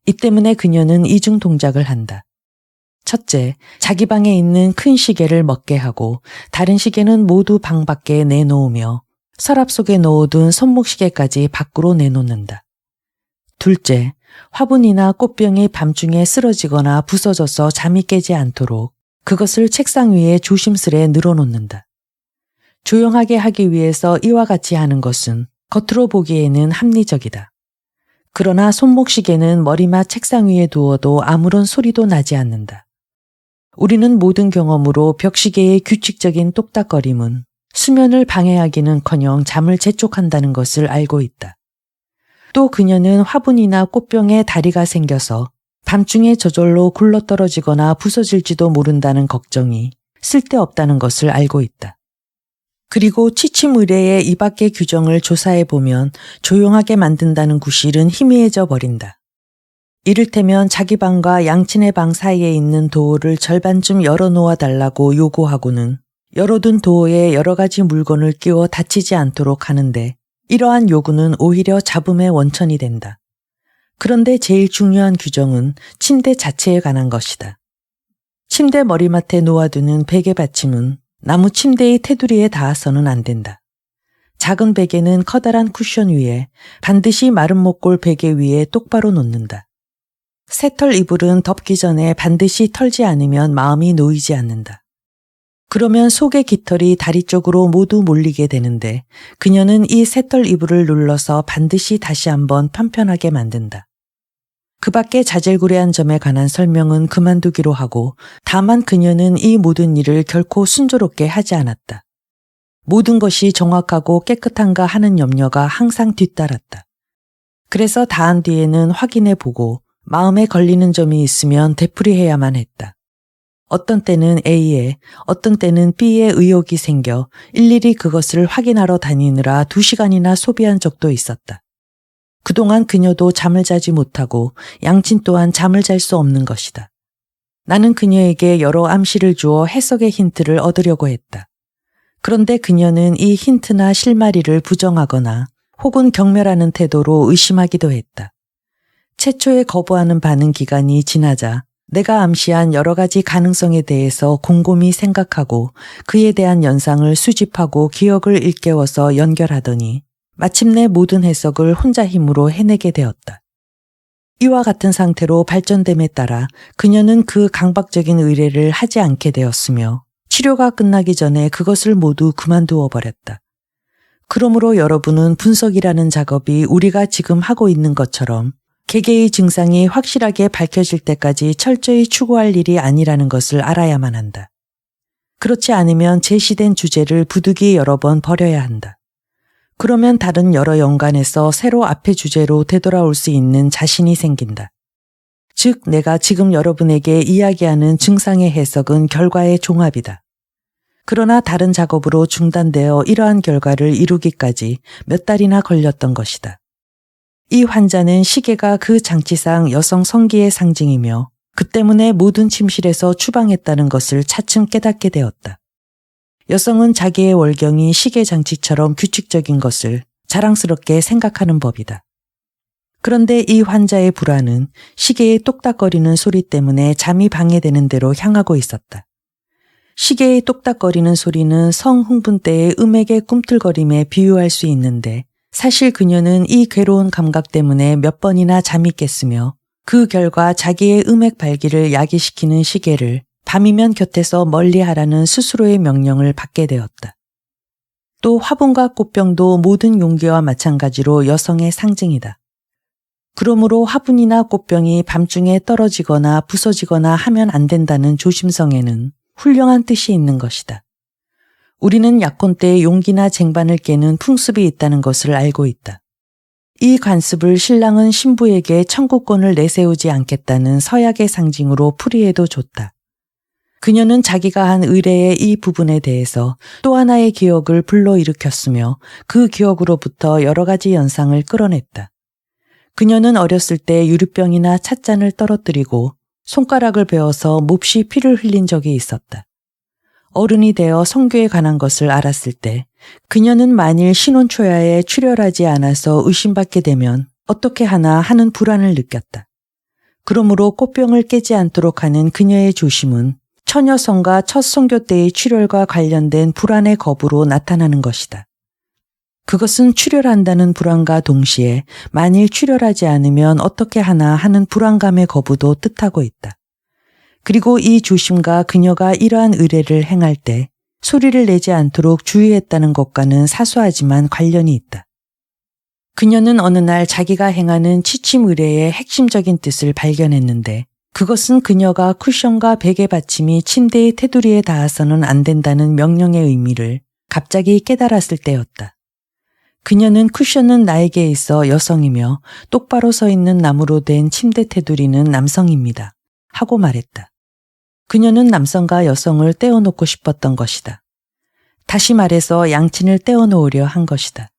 이 때문에 그녀는 이중 동작을 한다. 첫째, 자기 방에 있는 큰 시계를 먹게 하고 다른 시계는 모두 방 밖에 내놓으며 서랍 속에 넣어둔 손목시계까지 밖으로 내놓는다. 둘째, 화분이나 꽃병이 밤중에 쓰러지거나 부서져서 잠이 깨지 않도록 그것을 책상 위에 조심스레 늘어놓는다. 조용하게 하기 위해서 이와 같이 하는 것은 겉으로 보기에는 합리적이다. 그러나 손목시계는 머리맡 책상 위에 두어도 아무런 소리도 나지 않는다. 우리는 모든 경험으로 벽시계의 규칙적인 똑딱거림은 수면을 방해하기는커녕 잠을 재촉한다는 것을 알고 있다. 또 그녀는 화분이나 꽃병에 다리가 생겨서 밤중에 저절로 굴러떨어지거나 부서질지도 모른다는 걱정이 쓸데없다는 것을 알고 있다. 그리고 취침 의례의 이 밖의 규정을 조사해보면 조용하게 만든다는 구실은 희미해져 버린다. 이를테면 자기 방과 양친의 방 사이에 있는 도어를 절반쯤 열어놓아 달라고 요구하고는 열어둔 도어에 여러 가지 물건을 끼워 다치지 않도록 하는데 이러한 요구는 오히려 잡음의 원천이 된다. 그런데 제일 중요한 규정은 침대 자체에 관한 것이다. 침대 머리맡에 놓아두는 베개 받침은 나무 침대의 테두리에 닿아서는 안 된다. 작은 베개는 커다란 쿠션 위에 반드시 마른 목골 베개 위에 똑바로 놓는다. 새털 이불은 덮기 전에 반드시 털지 않으면 마음이 놓이지 않는다. 그러면 속의 깃털이 다리 쪽으로 모두 몰리게 되는데 그녀는 이 새털 이불을 눌러서 반드시 다시 한번 편편하게 만든다. 그 밖에 자질구레한 점에 관한 설명은 그만두기로 하고 다만 그녀는 이 모든 일을 결코 순조롭게 하지 않았다. 모든 것이 정확하고 깨끗한가 하는 염려가 항상 뒤따랐다. 그래서 다한 뒤에는 확인해 보고 마음에 걸리는 점이 있으면 되풀이해야만 했다. 어떤 때는 A에 어떤 때는 B에 의혹이 생겨 일일이 그것을 확인하러 다니느라 2시간이나 소비한 적도 있었다. 그동안 그녀도 잠을 자지 못하고 양친 또한 잠을 잘 수 없는 것이다. 나는 그녀에게 여러 암시를 주어 해석의 힌트를 얻으려고 했다. 그런데 그녀는 이 힌트나 실마리를 부정하거나 혹은 경멸하는 태도로 의심하기도 했다. 최초에 거부하는 반응 기간이 지나자 내가 암시한 여러 가지 가능성에 대해서 곰곰이 생각하고 그에 대한 연상을 수집하고 기억을 일깨워서 연결하더니 마침내 모든 해석을 혼자 힘으로 해내게 되었다. 이와 같은 상태로 발전됨에 따라 그녀는 그 강박적인 의뢰를 하지 않게 되었으며 치료가 끝나기 전에 그것을 모두 그만두어 버렸다. 그러므로 여러분은 분석이라는 작업이 우리가 지금 하고 있는 것처럼 개개의 증상이 확실하게 밝혀질 때까지 철저히 추구할 일이 아니라는 것을 알아야만 한다. 그렇지 않으면 제시된 주제를 부득이 여러 번 버려야 한다. 그러면 다른 여러 연관에서 새로 앞의 주제로 되돌아올 수 있는 자신이 생긴다. 즉, 내가 지금 여러분에게 이야기하는 증상의 해석은 결과의 종합이다. 그러나 다른 작업으로 중단되어 이러한 결과를 이루기까지 몇 달이나 걸렸던 것이다. 이 환자는 시계가 그 장치상 여성 성기의 상징이며 그 때문에 모든 침실에서 추방했다는 것을 차츰 깨닫게 되었다. 여성은 자기의 월경이 시계 장치처럼 규칙적인 것을 자랑스럽게 생각하는 법이다. 그런데 이 환자의 불안은 시계의 똑딱거리는 소리 때문에 잠이 방해되는 대로 향하고 있었다. 시계의 똑딱거리는 소리는 성흥분 때의 음액의 꿈틀거림에 비유할 수 있는데 사실 그녀는 이 괴로운 감각 때문에 몇 번이나 잠이 깼으며 그 결과 자기의 음액 발기를 야기시키는 시계를 밤이면 곁에서 멀리하라는 스스로의 명령을 받게 되었다. 또 화분과 꽃병도 모든 용기와 마찬가지로 여성의 상징이다. 그러므로 화분이나 꽃병이 밤중에 떨어지거나 부서지거나 하면 안 된다는 조심성에는 훌륭한 뜻이 있는 것이다. 우리는 약혼 때 용기나 쟁반을 깨는 풍습이 있다는 것을 알고 있다. 이 관습을 신랑은 신부에게 청구권을 내세우지 않겠다는 서약의 상징으로 풀이해도 좋다. 그녀는 자기가 한 의례의 이 부분에 대해서 또 하나의 기억을 불러일으켰으며 그 기억으로부터 여러 가지 연상을 끌어냈다. 그녀는 어렸을 때 유리병이나 찻잔을 떨어뜨리고 손가락을 베어서 몹시 피를 흘린 적이 있었다. 어른이 되어 성교에 관한 것을 알았을 때 그녀는 만일 신혼초야에 출혈하지 않아서 의심받게 되면 어떻게 하나 하는 불안을 느꼈다. 그러므로 꽃병을 깨지 않도록 하는 그녀의 조심은 처녀성과 첫 성교 때의 출혈과 관련된 불안의 겁으로 나타나는 것이다. 그것은 출혈한다는 불안과 동시에 만일 출혈하지 않으면 어떻게 하나 하는 불안감의 거부도 뜻하고 있다. 그리고 이 조심과 그녀가 이러한 의례를 행할 때 소리를 내지 않도록 주의했다는 것과는 사소하지만 관련이 있다. 그녀는 어느 날 자기가 행하는 취침 의례의 핵심적인 뜻을 발견했는데 그것은 그녀가 쿠션과 베개 받침이 침대의 테두리에 닿아서는 안 된다는 명령의 의미를 갑자기 깨달았을 때였다. 그녀는 쿠션은 나에게 있어 여성이며 똑바로 서 있는 나무로 된 침대 테두리는 남성입니다. 하고 말했다. 그녀는 남성과 여성을 떼어놓고 싶었던 것이다. 다시 말해서 양친을 떼어놓으려 한 것이다.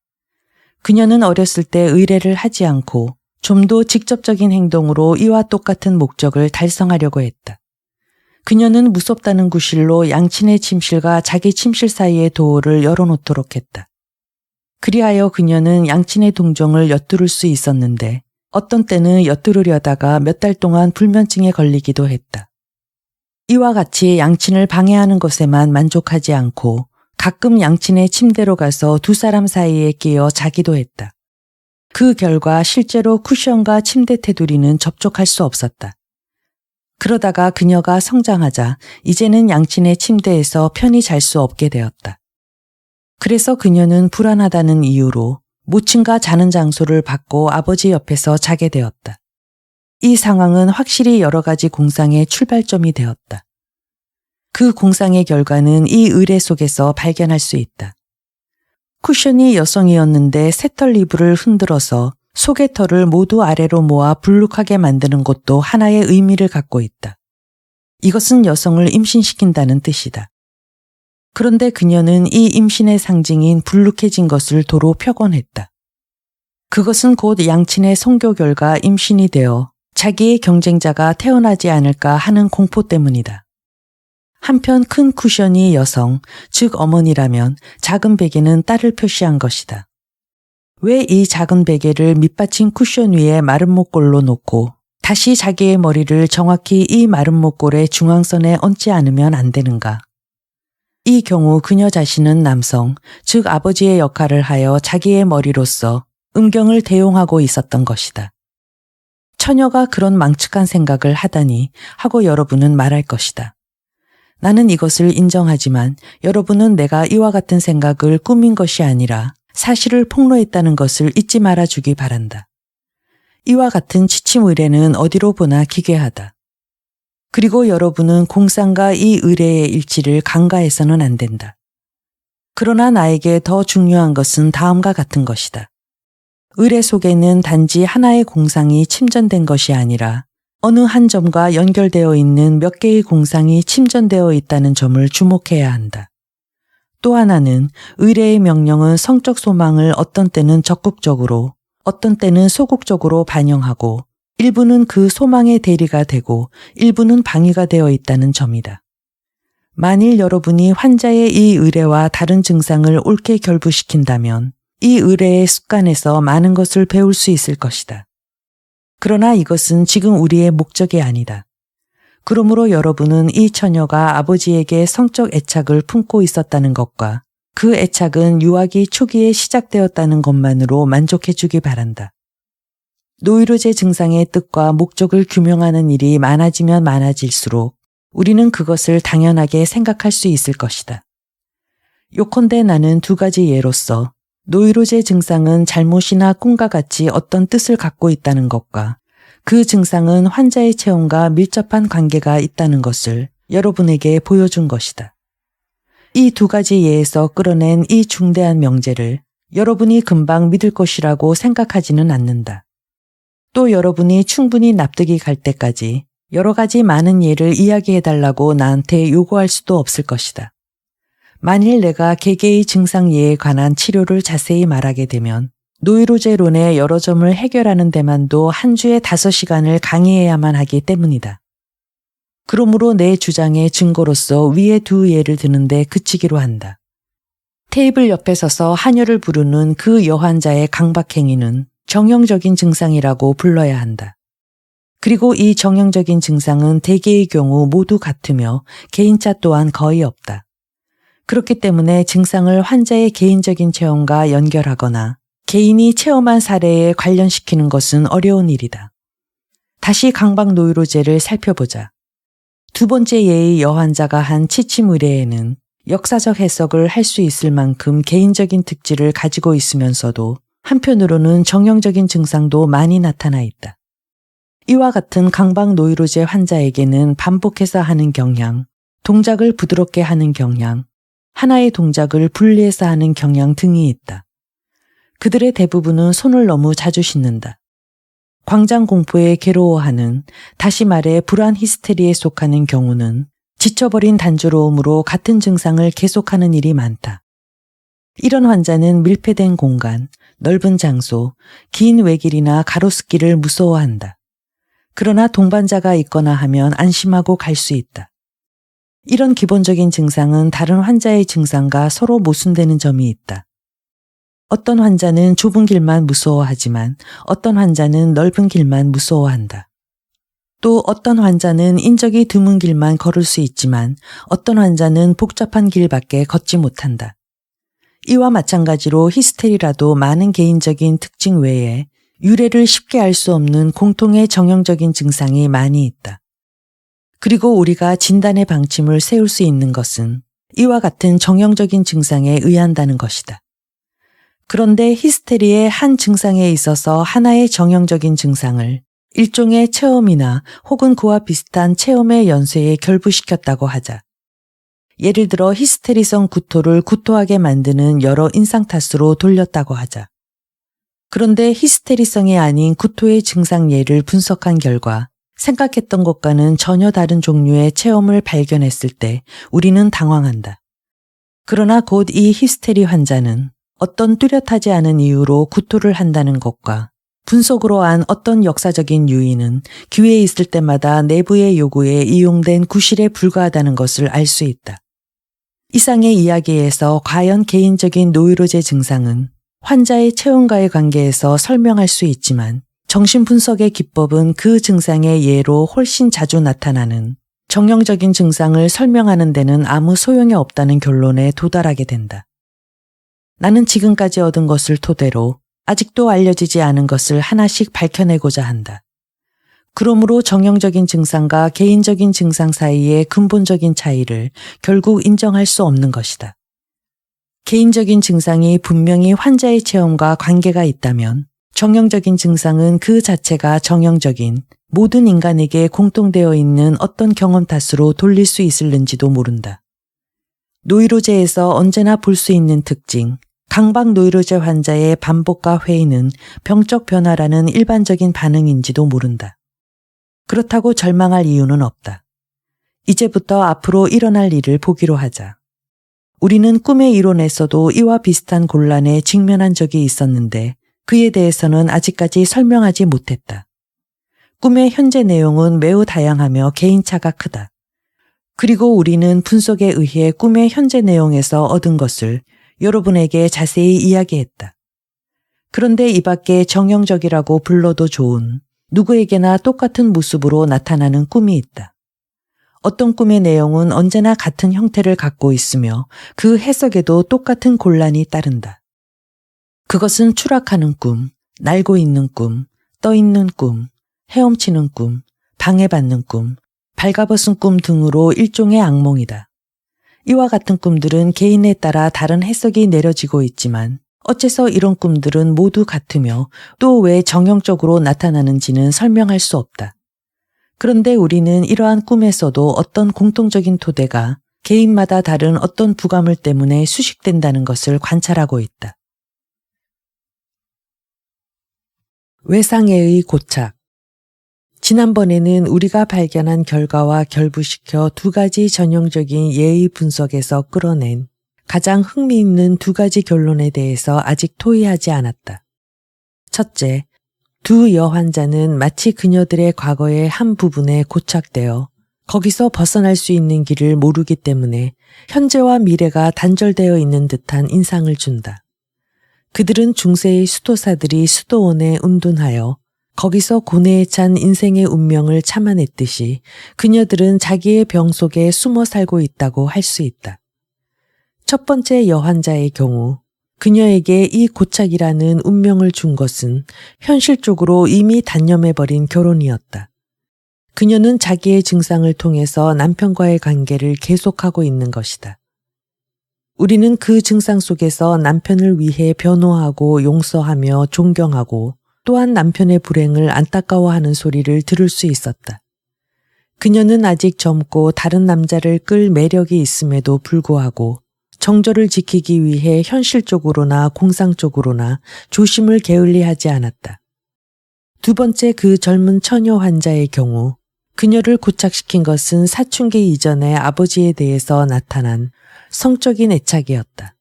그녀는 어렸을 때 의례를 하지 않고 좀 더 직접적인 행동으로 이와 똑같은 목적을 달성하려고 했다. 그녀는 무섭다는 구실로 양친의 침실과 자기 침실 사이의 도어를 열어놓도록 했다. 그리하여 그녀는 양친의 동정을 엿들을 수 있었는데 어떤 때는 엿들으려다가 몇 달 동안 불면증에 걸리기도 했다. 이와 같이 양친을 방해하는 것에만 만족하지 않고 가끔 양친의 침대로 가서 두 사람 사이에 끼어 자기도 했다. 그 결과 실제로 쿠션과 침대 테두리는 접촉할 수 없었다. 그러다가 그녀가 성장하자 이제는 양친의 침대에서 편히 잘 수 없게 되었다. 그래서 그녀는 불안하다는 이유로 모친과 자는 장소를 바꿔 아버지 옆에서 자게 되었다. 이 상황은 확실히 여러 가지 공상의 출발점이 되었다. 그 공상의 결과는 이 의례 속에서 발견할 수 있다. 쿠션이 여성이었는데 새털 이불을 흔들어서 속의 털을 모두 아래로 모아 불룩하게 만드는 것도 하나의 의미를 갖고 있다. 이것은 여성을 임신시킨다는 뜻이다. 그런데 그녀는 이 임신의 상징인 불룩해진 것을 도로 표건했다. 그것은 곧 양친의 성교 결과 임신이 되어 자기의 경쟁자가 태어나지 않을까 하는 공포 때문이다. 한편 큰 쿠션이 여성, 즉 어머니라면 작은 베개는 딸을 표시한 것이다. 왜 이 작은 베개를 밑받친 쿠션 위에 마른 목골로 놓고 다시 자기의 머리를 정확히 이 마른 목골의 중앙선에 얹지 않으면 안 되는가? 이 경우 그녀 자신은 남성, 즉 아버지의 역할을 하여 자기의 머리로서 음경을 대용하고 있었던 것이다. 처녀가 그런 망측한 생각을 하다니 하고 여러분은 말할 것이다. 나는 이것을 인정하지만 여러분은 내가 이와 같은 생각을 꾸민 것이 아니라 사실을 폭로했다는 것을 잊지 말아주기 바란다. 이와 같은 지침 의뢰는 어디로 보나 기괴하다. 그리고 여러분은 공상과 이 의뢰의 일치를 간과해서는 안 된다. 그러나 나에게 더 중요한 것은 다음과 같은 것이다. 의뢰 속에는 단지 하나의 공상이 침전된 것이 아니라 어느 한 점과 연결되어 있는 몇 개의 공상이 침전되어 있다는 점을 주목해야 한다. 또 하나는 의뢰의 명령은 성적 소망을 어떤 때는 적극적으로, 어떤 때는 소극적으로 반영하고 일부는 그 소망의 대리가 되고 일부는 방위가 되어 있다는 점이다. 만일 여러분이 환자의 이 의뢰와 다른 증상을 옳게 결부시킨다면 이 의뢰의 습관에서 많은 것을 배울 수 있을 것이다. 그러나 이것은 지금 우리의 목적이 아니다. 그러므로 여러분은 이 처녀가 아버지에게 성적 애착을 품고 있었다는 것과 그 애착은 유아기 초기에 시작되었다는 것만으로 만족해 주기 바란다. 노이로제 증상의 뜻과 목적을 규명하는 일이 많아지면 많아질수록 우리는 그것을 당연하게 생각할 수 있을 것이다. 요컨대 나는 두 가지 예로서 노이로제 증상은 잘못이나 꿈과 같이 어떤 뜻을 갖고 있다는 것과 그 증상은 환자의 체온과 밀접한 관계가 있다는 것을 여러분에게 보여준 것이다. 이 두 가지 예에서 끌어낸 이 중대한 명제를 여러분이 금방 믿을 것이라고 생각하지는 않는다. 또 여러분이 충분히 납득이 갈 때까지 여러 가지 많은 예를 이야기해달라고 나한테 요구할 수도 없을 것이다. 만일 내가 개개의 증상 예에 관한 치료를 자세히 말하게 되면 노이로제론의 여러 점을 해결하는 데만도 한 주에 5시간을 강의해야만 하기 때문이다. 그러므로 내 주장의 증거로서 위의 두 예를 드는데 그치기로 한다. 테이블 옆에 서서 한여를 부르는 그 여환자의 강박행위는 정형적인 증상이라고 불러야 한다. 그리고 이 정형적인 증상은 대개의 경우 모두 같으며 개인차 또한 거의 없다. 그렇기 때문에 증상을 환자의 개인적인 체험과 연결하거나 개인이 체험한 사례에 관련시키는 것은 어려운 일이다. 다시 강박 노이로제를 살펴보자. 두 번째 예의 여환자가 한 치침 의뢰에는 역사적 해석을 할 수 있을 만큼 개인적인 특질을 가지고 있으면서도 한편으로는 정형적인 증상도 많이 나타나 있다. 이와 같은 강박 노이로제 환자에게는 반복해서 하는 경향, 동작을 부드럽게 하는 경향, 하나의 동작을 분리해서 하는 경향 등이 있다. 그들의 대부분은 손을 너무 자주 씻는다. 광장 공포에 괴로워하는, 다시 말해 불안 히스테리에 속하는 경우는 지쳐버린 단조로움으로 같은 증상을 계속하는 일이 많다. 이런 환자는 밀폐된 공간, 넓은 장소, 긴 외길이나 가로수길을 무서워한다. 그러나 동반자가 있거나 하면 안심하고 갈 수 있다. 이런 기본적인 증상은 다른 환자의 증상과 서로 모순되는 점이 있다. 어떤 환자는 좁은 길만 무서워하지만 어떤 환자는 넓은 길만 무서워한다. 또 어떤 환자는 인적이 드문 길만 걸을 수 있지만 어떤 환자는 복잡한 길밖에 걷지 못한다. 이와 마찬가지로 히스테리라도 많은 개인적인 특징 외에 유래를 쉽게 알 수 없는 공통의 정형적인 증상이 많이 있다. 그리고 우리가 진단의 방침을 세울 수 있는 것은 이와 같은 정형적인 증상에 의한다는 것이다. 그런데 히스테리의 한 증상에 있어서 하나의 정형적인 증상을 일종의 체험이나 혹은 그와 비슷한 체험의 연쇄에 결부시켰다고 하자. 예를 들어 히스테리성 구토를 구토하게 만드는 여러 인상탓으로 돌렸다고 하자. 그런데 히스테리성이 아닌 구토의 증상 예를 분석한 결과 생각했던 것과는 전혀 다른 종류의 체험을 발견했을 때 우리는 당황한다. 그러나 곧 이 히스테리 환자는 어떤 뚜렷하지 않은 이유로 구토를 한다는 것과 분석으로 한 어떤 역사적인 유인은 기회에 있을 때마다 내부의 요구에 이용된 구실에 불과하다는 것을 알 수 있다. 이상의 이야기에서 과연 개인적인 노이로제 증상은 환자의 체온과의 관계에서 설명할 수 있지만 정신분석의 기법은 그 증상의 예로 훨씬 자주 나타나는 정형적인 증상을 설명하는 데는 아무 소용이 없다는 결론에 도달하게 된다. 나는 지금까지 얻은 것을 토대로 아직도 알려지지 않은 것을 하나씩 밝혀내고자 한다. 그러므로 정형적인 증상과 개인적인 증상 사이의 근본적인 차이를 결국 인정할 수 없는 것이다. 개인적인 증상이 분명히 환자의 체험과 관계가 있다면 정형적인 증상은 그 자체가 정형적인 모든 인간에게 공통되어 있는 어떤 경험 탓으로 돌릴 수 있을는지도 모른다. 노이로제에서 언제나 볼 수 있는 특징, 강박 노이로제 환자의 반복과 회의는 병적 변화라는 일반적인 반응인지도 모른다. 그렇다고 절망할 이유는 없다. 이제부터 앞으로 일어날 일을 보기로 하자. 우리는 꿈의 이론에서도 이와 비슷한 곤란에 직면한 적이 있었는데 그에 대해서는 아직까지 설명하지 못했다. 꿈의 현재 내용은 매우 다양하며 개인차가 크다. 그리고 우리는 분석에 의해 꿈의 현재 내용에서 얻은 것을 여러분에게 자세히 이야기했다. 그런데 이 밖에 정형적이라고 불러도 좋은 누구에게나 똑같은 모습으로 나타나는 꿈이 있다. 어떤 꿈의 내용은 언제나 같은 형태를 갖고 있으며 그 해석에도 똑같은 곤란이 따른다. 그것은 추락하는 꿈, 날고 있는 꿈, 떠 있는 꿈, 헤엄치는 꿈, 방해받는 꿈, 발가벗은 꿈 등으로 일종의 악몽이다. 이와 같은 꿈들은 개인에 따라 다른 해석이 내려지고 있지만 어째서 이런 꿈들은 모두 같으며 또 왜 정형적으로 나타나는지는 설명할 수 없다. 그런데 우리는 이러한 꿈에서도 어떤 공통적인 토대가 개인마다 다른 어떤 부감을 때문에 수식된다는 것을 관찰하고 있다. 외상해의 고착. 지난번에는 우리가 발견한 결과와 결부시켜 두 가지 전형적인 예의 분석에서 끌어낸 가장 흥미있는 두 가지 결론에 대해서 아직 토의하지 않았다. 첫째, 두 여환자는 마치 그녀들의 과거의 한 부분에 고착되어 거기서 벗어날 수 있는 길을 모르기 때문에 현재와 미래가 단절되어 있는 듯한 인상을 준다. 그들은 중세의 수도사들이 수도원에 운둔하여 거기서 고뇌에 찬 인생의 운명을 참아냈듯이 그녀들은 자기의 병 속에 숨어 살고 있다고 할 수 있다. 첫 번째 여환자의 경우 그녀에게 이 고착이라는 운명을 준 것은 현실적으로 이미 단념해버린 결혼이었다. 그녀는 자기의 증상을 통해서 남편과의 관계를 계속하고 있는 것이다. 우리는 그 증상 속에서 남편을 위해 변호하고 용서하며 존경하고 또한 남편의 불행을 안타까워하는 소리를 들을 수 있었다. 그녀는 아직 젊고 다른 남자를 끌 매력이 있음에도 불구하고 정절을 지키기 위해 현실적으로나 공상적으로나 조심을 게을리하지 않았다. 두 번째 그 젊은 처녀 환자의 경우 그녀를 고착시킨 것은 사춘기 이전의 아버지에 대해서 나타난 성적인 애착이었다.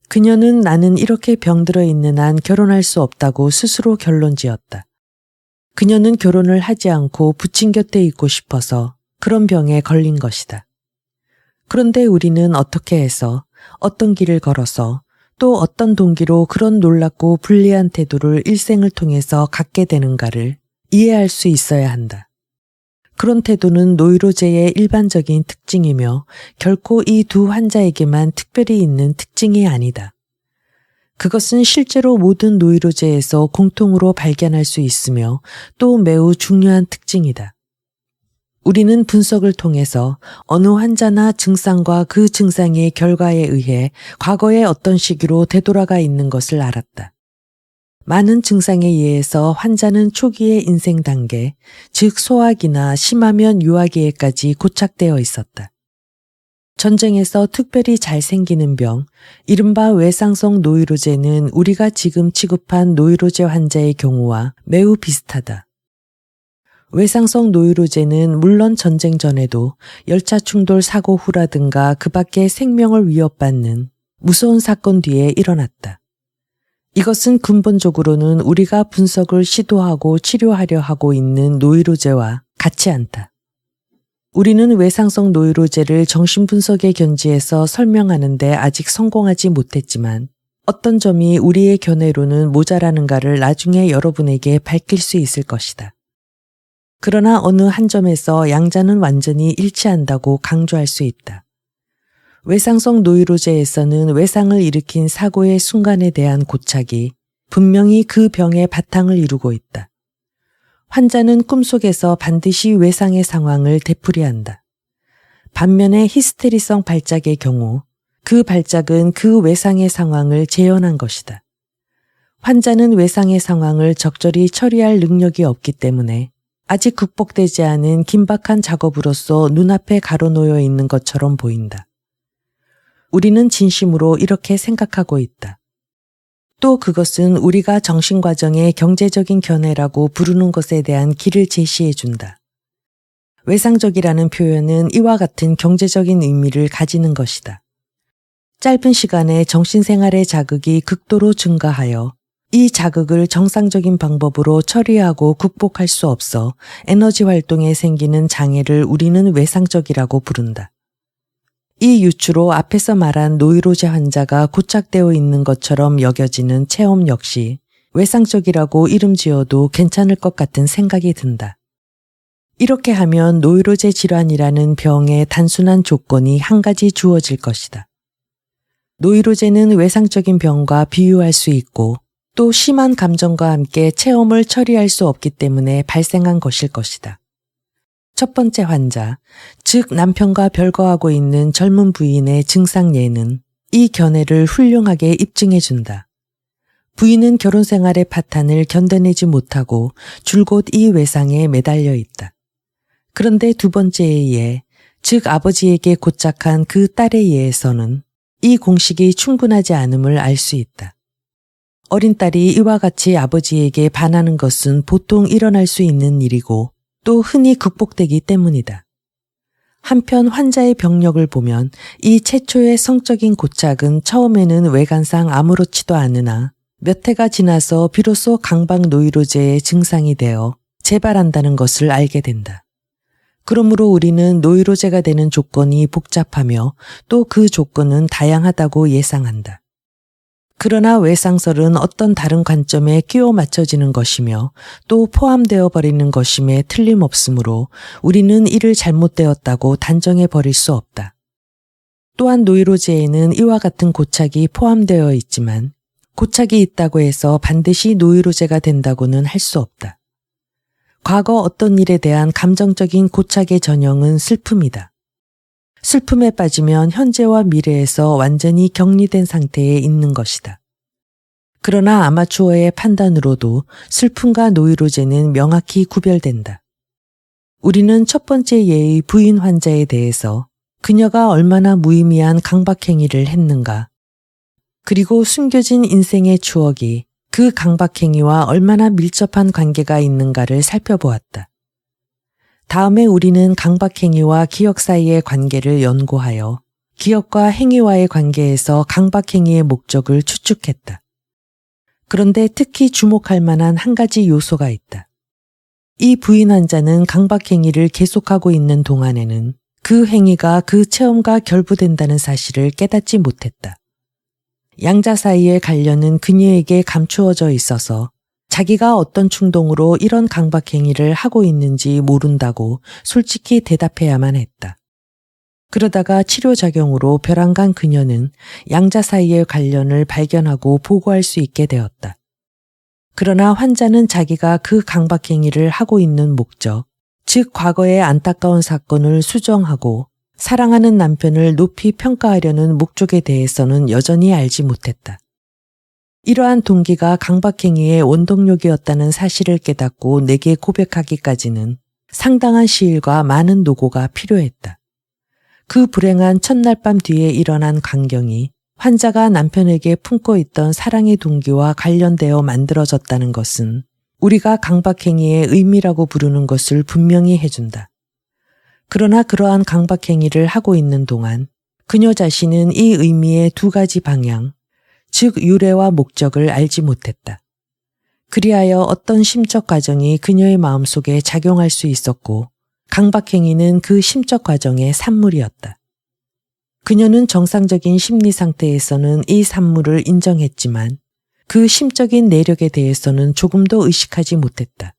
그녀는 나는 이렇게 병들어 있는 한 결혼할 수 없다고 스스로 결론지었다. 그녀는 결혼을 하지 않고 부친 곁에 있고 싶어서 그런 병에 걸린 것이다. 그런데 우리는 어떻게 해서 어떤 길을 걸어서 또 어떤 동기로 그런 놀랍고 불리한 태도를 일생을 통해서 갖게 되는가를 이해할 수 있어야 한다. 그런 태도는 노이로제의 일반적인 특징이며 결코 이 두 환자에게만 특별히 있는 특징이 아니다. 그것은 실제로 모든 노이로제에서 공통으로 발견할 수 있으며 또 매우 중요한 특징이다. 우리는 분석을 통해서 어느 환자나 증상과 그 증상의 결과에 의해 과거의 어떤 시기로 되돌아가 있는 것을 알았다. 많은 증상에 의해서 환자는 초기의 인생 단계, 즉 소아기나 심하면 유아기에까지 고착되어 있었다. 전쟁에서 특별히 잘 생기는 병, 이른바 외상성 노이로제는 우리가 지금 취급한 노이로제 환자의 경우와 매우 비슷하다. 외상성 노이로제는 물론 전쟁 전에도 열차 충돌 사고 후라든가 그 밖에 생명을 위협받는 무서운 사건 뒤에 일어났다. 이것은 근본적으로는 우리가 분석을 시도하고 치료하려 하고 있는 노이로제와 같지 않다. 우리는 외상성 노이로제를 정신분석의 견지에서 설명하는데 아직 성공하지 못했지만 어떤 점이 우리의 견해로는 모자라는가를 나중에 여러분에게 밝힐 수 있을 것이다. 그러나 어느 한 점에서 양자는 완전히 일치한다고 강조할 수 있다. 외상성 노이로제에서는 외상을 일으킨 사고의 순간에 대한 고착이 분명히 그 병의 바탕을 이루고 있다. 환자는 꿈속에서 반드시 외상의 상황을 되풀이한다. 반면에 히스테리성 발작의 경우 그 발작은 그 외상의 상황을 재현한 것이다. 환자는 외상의 상황을 적절히 처리할 능력이 없기 때문에 아직 극복되지 않은 긴박한 작업으로서 눈앞에 가로놓여 있는 것처럼 보인다. 우리는 진심으로 이렇게 생각하고 있다. 또 그것은 우리가 정신과정의 경제적인 견해라고 부르는 것에 대한 길을 제시해 준다. 외상적이라는 표현은 이와 같은 경제적인 의미를 가지는 것이다. 짧은 시간에 정신생활의 자극이 극도로 증가하여 이 자극을 정상적인 방법으로 처리하고 극복할 수 없어 에너지 활동에 생기는 장애를 우리는 외상적이라고 부른다. 이 유추로 앞에서 말한 노이로제 환자가 고착되어 있는 것처럼 여겨지는 체험 역시 외상적이라고 이름 지어도 괜찮을 것 같은 생각이 든다. 이렇게 하면 노이로제 질환이라는 병의 단순한 조건이 한 가지 주어질 것이다. 노이로제는 외상적인 병과 비유할 수 있고 또 심한 감정과 함께 체험을 처리할 수 없기 때문에 발생한 것일 것이다. 첫 번째 환자, 즉 남편과 별거하고 있는 젊은 부인의 증상 예는 이 견해를 훌륭하게 입증해준다. 부인은 결혼 생활의 파탄을 견뎌내지 못하고 줄곧 이 외상에 매달려 있다. 그런데 두 번째의 예, 즉 아버지에게 고착한 그 딸의 예에서는 이 공식이 충분하지 않음을 알 수 있다. 어린 딸이 이와 같이 아버지에게 반하는 것은 보통 일어날 수 있는 일이고 또 흔히 극복되기 때문이다. 한편 환자의 병력을 보면 이 최초의 성적인 고착은 처음에는 외관상 아무렇지도 않으나 몇 해가 지나서 비로소 강박 노이로제의 증상이 되어 재발한다는 것을 알게 된다. 그러므로 우리는 노이로제가 되는 조건이 복잡하며 또 그 조건은 다양하다고 예상한다. 그러나 외상설은 어떤 다른 관점에 끼워 맞춰지는 것이며 또 포함되어 버리는 것임에 틀림없으므로 우리는 이를 잘못되었다고 단정해 버릴 수 없다. 또한 노이로제에는 이와 같은 고착이 포함되어 있지만 고착이 있다고 해서 반드시 노이로제가 된다고는 할 수 없다. 과거 어떤 일에 대한 감정적인 고착의 전형은 슬픔이다. 슬픔에 빠지면 현재와 미래에서 완전히 격리된 상태에 있는 것이다. 그러나 아마추어의 판단으로도 슬픔과 노이로제는 명확히 구별된다. 우리는 첫 번째 예의 부인 환자에 대해서 그녀가 얼마나 무의미한 강박행위를 했는가, 그리고 숨겨진 인생의 추억이 그 강박행위와 얼마나 밀접한 관계가 있는가를 살펴보았다. 다음에 우리는 강박행위와 기억 사이의 관계를 연구하여 기억과 행위와의 관계에서 강박행위의 목적을 추측했다. 그런데 특히 주목할 만한 한 가지 요소가 있다. 이 부인 환자는 강박행위를 계속하고 있는 동안에는 그 행위가 그 체험과 결부된다는 사실을 깨닫지 못했다. 양자 사이의 관련은 그녀에게 감추어져 있어서 자기가 어떤 충동으로 이런 강박행위를 하고 있는지 모른다고 솔직히 대답해야만 했다. 그러다가 치료작용으로 벼랑간 그녀는 양자 사이의 관련을 발견하고 보고할 수 있게 되었다. 그러나 환자는 자기가 그 강박행위를 하고 있는 목적, 즉 과거의 안타까운 사건을 수정하고 사랑하는 남편을 높이 평가하려는 목적에 대해서는 여전히 알지 못했다. 이러한 동기가 강박행위의 원동력이었다는 사실을 깨닫고 내게 고백하기까지는 상당한 시일과 많은 노고가 필요했다. 그 불행한 첫날 밤 뒤에 일어난 광경이 환자가 남편에게 품고 있던 사랑의 동기와 관련되어 만들어졌다는 것은 우리가 강박행위의 의미라고 부르는 것을 분명히 해준다. 그러나 그러한 강박행위를 하고 있는 동안 그녀 자신은 이 의미의 두 가지 방향, 즉 유래와 목적을 알지 못했다. 그리하여 어떤 심적 과정이 그녀의 마음속에 작용할 수 있었고 강박행위는 그 심적 과정의 산물이었다. 그녀는 정상적인 심리 상태에서는 이 산물을 인정했지만 그 심적인 내력에 대해서는 조금도 의식하지 못했다.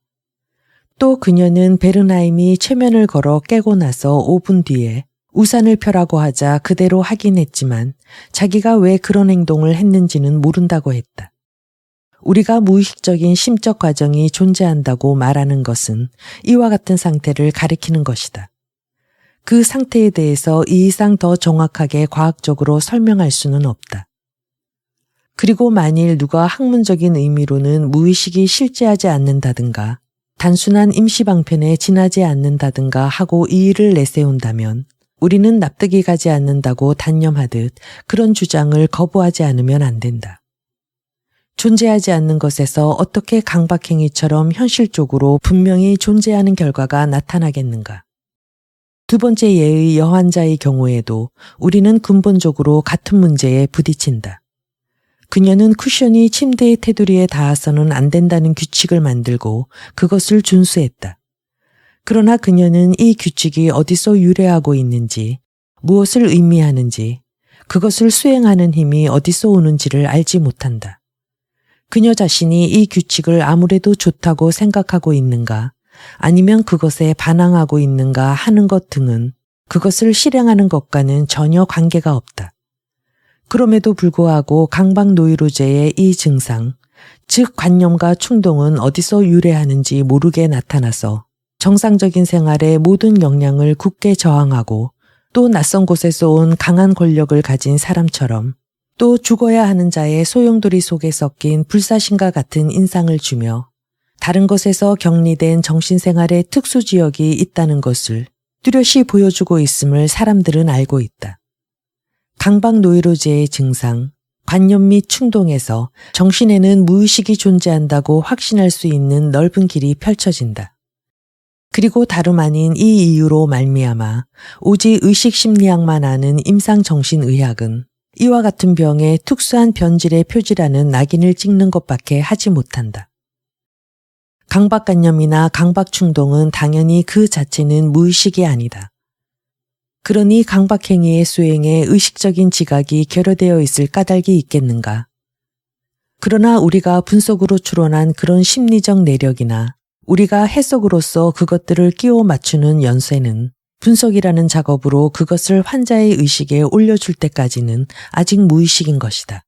또 그녀는 베른하임이 최면을 걸어 깨고 나서 5분 뒤에 우산을 펴라고 하자 그대로 하긴 했지만 자기가 왜 그런 행동을 했는지는 모른다고 했다. 우리가 무의식적인 심적 과정이 존재한다고 말하는 것은 이와 같은 상태를 가리키는 것이다. 그 상태에 대해서 이 이상 더 정확하게 과학적으로 설명할 수는 없다. 그리고 만일 누가 학문적인 의미로는 무의식이 실제하지 않는다든가 단순한 임시방편에 지나지 않는다든가 하고 이의를 내세운다면 우리는 납득이 가지 않는다고 단념하듯 그런 주장을 거부하지 않으면 안 된다. 존재하지 않는 것에서 어떻게 강박행위처럼 현실적으로 분명히 존재하는 결과가 나타나겠는가? 두 번째 예의 여환자의 경우에도 우리는 근본적으로 같은 문제에 부딪힌다. 그녀는 쿠션이 침대의 테두리에 닿아서는 안 된다는 규칙을 만들고 그것을 준수했다. 그러나 그녀는 이 규칙이 어디서 유래하고 있는지, 무엇을 의미하는지, 그것을 수행하는 힘이 어디서 오는지를 알지 못한다. 그녀 자신이 이 규칙을 아무래도 좋다고 생각하고 있는가, 아니면 그것에 반항하고 있는가 하는 것 등은 그것을 실행하는 것과는 전혀 관계가 없다. 그럼에도 불구하고 강박노이로제의 이 증상, 즉 관념과 충동은 어디서 유래하는지 모르게 나타나서 정상적인 생활의 모든 역량을 굳게 저항하고 또 낯선 곳에서 온 강한 권력을 가진 사람처럼 또 죽어야 하는 자의 소용돌이 속에 섞인 불사신과 같은 인상을 주며 다른 것에서 격리된 정신생활의 특수지역이 있다는 것을 뚜렷이 보여주고 있음을 사람들은 알고 있다. 강박노이로제의 증상, 관념 및 충동에서 정신에는 무의식이 존재한다고 확신할 수 있는 넓은 길이 펼쳐진다. 그리고 다름 아닌 이 이유로 말미암아 오직 의식심리학만 아는 임상정신의학은 이와 같은 병에 특수한 변질의 표지라는 낙인을 찍는 것밖에 하지 못한다. 강박관념이나 강박충동은 당연히 그 자체는 무의식이 아니다. 그러니 강박행위의 수행에 의식적인 지각이 결여되어 있을 까닭이 있겠는가? 그러나 우리가 분석으로 추론한 그런 심리적 내력이나 우리가 해석으로서 그것들을 끼워 맞추는 연쇄는 분석이라는 작업으로 그것을 환자의 의식에 올려줄 때까지는 아직 무의식인 것이다.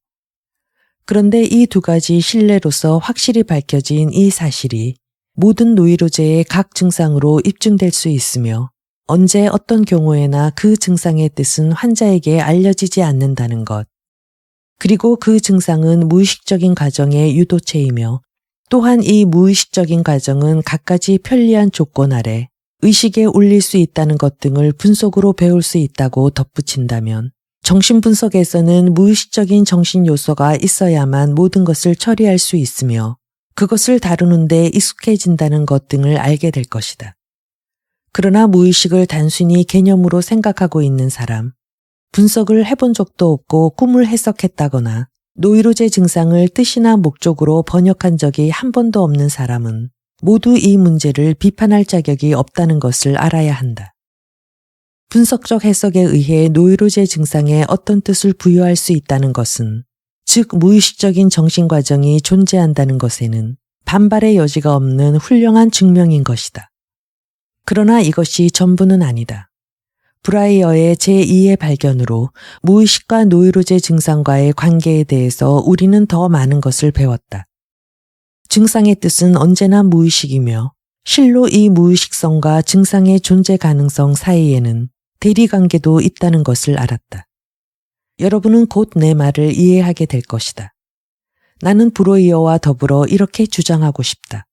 그런데 이 두 가지 신뢰로서 확실히 밝혀진 이 사실이 모든 노이로제의 각 증상으로 입증될 수 있으며 언제 어떤 경우에나 그 증상의 뜻은 환자에게 알려지지 않는다는 것. 그리고 그 증상은 무의식적인 과정의 유도체이며 또한 이 무의식적인 과정은 갖가지 편리한 조건 아래 의식에 올릴 수 있다는 것 등을 분석으로 배울 수 있다고 덧붙인다면 정신분석에서는 무의식적인 정신 요소가 있어야만 모든 것을 처리할 수 있으며 그것을 다루는 데 익숙해진다는 것 등을 알게 될 것이다. 그러나 무의식을 단순히 개념으로 생각하고 있는 사람, 분석을 해본 적도 없고 꿈을 해석했다거나 노이로제 증상을 뜻이나 목적으로 번역한 적이 한 번도 없는 사람은 모두 이 문제를 비판할 자격이 없다는 것을 알아야 한다. 분석적 해석에 의해 노이로제 증상에 어떤 뜻을 부여할 수 있다는 것은 즉 무의식적인 정신과정이 존재한다는 것에는 반발의 여지가 없는 훌륭한 증명인 것이다. 그러나 이것이 전부는 아니다. 브라이어의 제2의 발견으로 무의식과 노이로제 증상과의 관계에 대해서 우리는 더 많은 것을 배웠다. 증상의 뜻은 언제나 무의식이며 실로 이 무의식성과 증상의 존재 가능성 사이에는 대리관계도 있다는 것을 알았다. 여러분은 곧 내 말을 이해하게 될 것이다. 나는 브로이어와 더불어 이렇게 주장하고 싶다.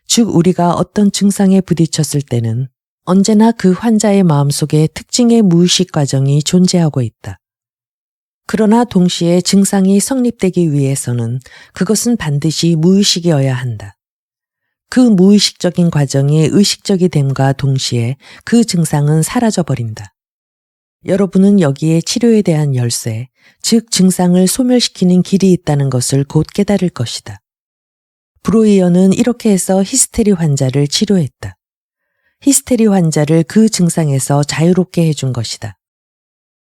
즉 우리가 어떤 증상에 부딪혔을 때는 언제나 그 환자의 마음속에 특징의 무의식 과정이 존재하고 있다. 그러나 동시에 증상이 성립되기 위해서는 그것은 반드시 무의식이어야 한다. 그 무의식적인 과정이 의식적이 됨과 동시에 그 증상은 사라져버린다. 여러분은 여기에 치료에 대한 열쇠, 즉 증상을 소멸시키는 길이 있다는 것을 곧 깨달을 것이다. 브로이어는 이렇게 해서 히스테리 환자를 치료했다. 히스테리 환자를 그 증상에서 자유롭게 해준 것이다.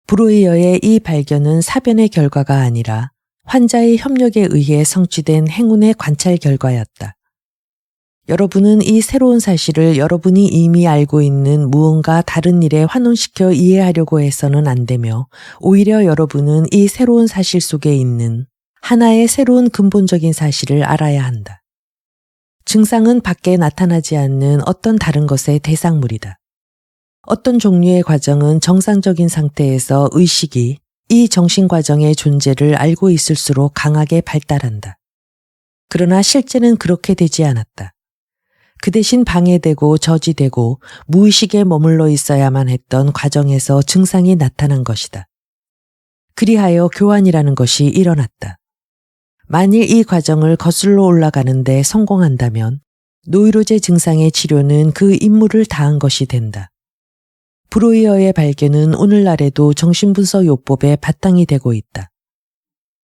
브로이어의 이 발견은 사변의 결과가 아니라 환자의 협력에 의해 성취된 행운의 관찰 결과였다. 여러분은 이 새로운 사실을 여러분이 이미 알고 있는 무언가 다른 일에 환원시켜 이해하려고 해서는 안 되며 오히려 여러분은 이 새로운 사실 속에 있는 하나의 새로운 근본적인 사실을 알아야 한다. 증상은 밖에 나타나지 않는 어떤 다른 것의 대상물이다. 어떤 종류의 과정은 정상적인 상태에서 의식이 이 정신 과정의 존재를 알고 있을수록 강하게 발달한다. 그러나 실제는 그렇게 되지 않았다. 그 대신 방해되고 저지되고 무의식에 머물러 있어야만 했던 과정에서 증상이 나타난 것이다. 그리하여 교환이라는 것이 일어났다. 만일 이 과정을 거슬러 올라가는데 성공한다면 노이로제 증상의 치료는 그 임무를 다한 것이 된다. 브로이어의 발견은 오늘날에도 정신분석요법의 바탕이 되고 있다.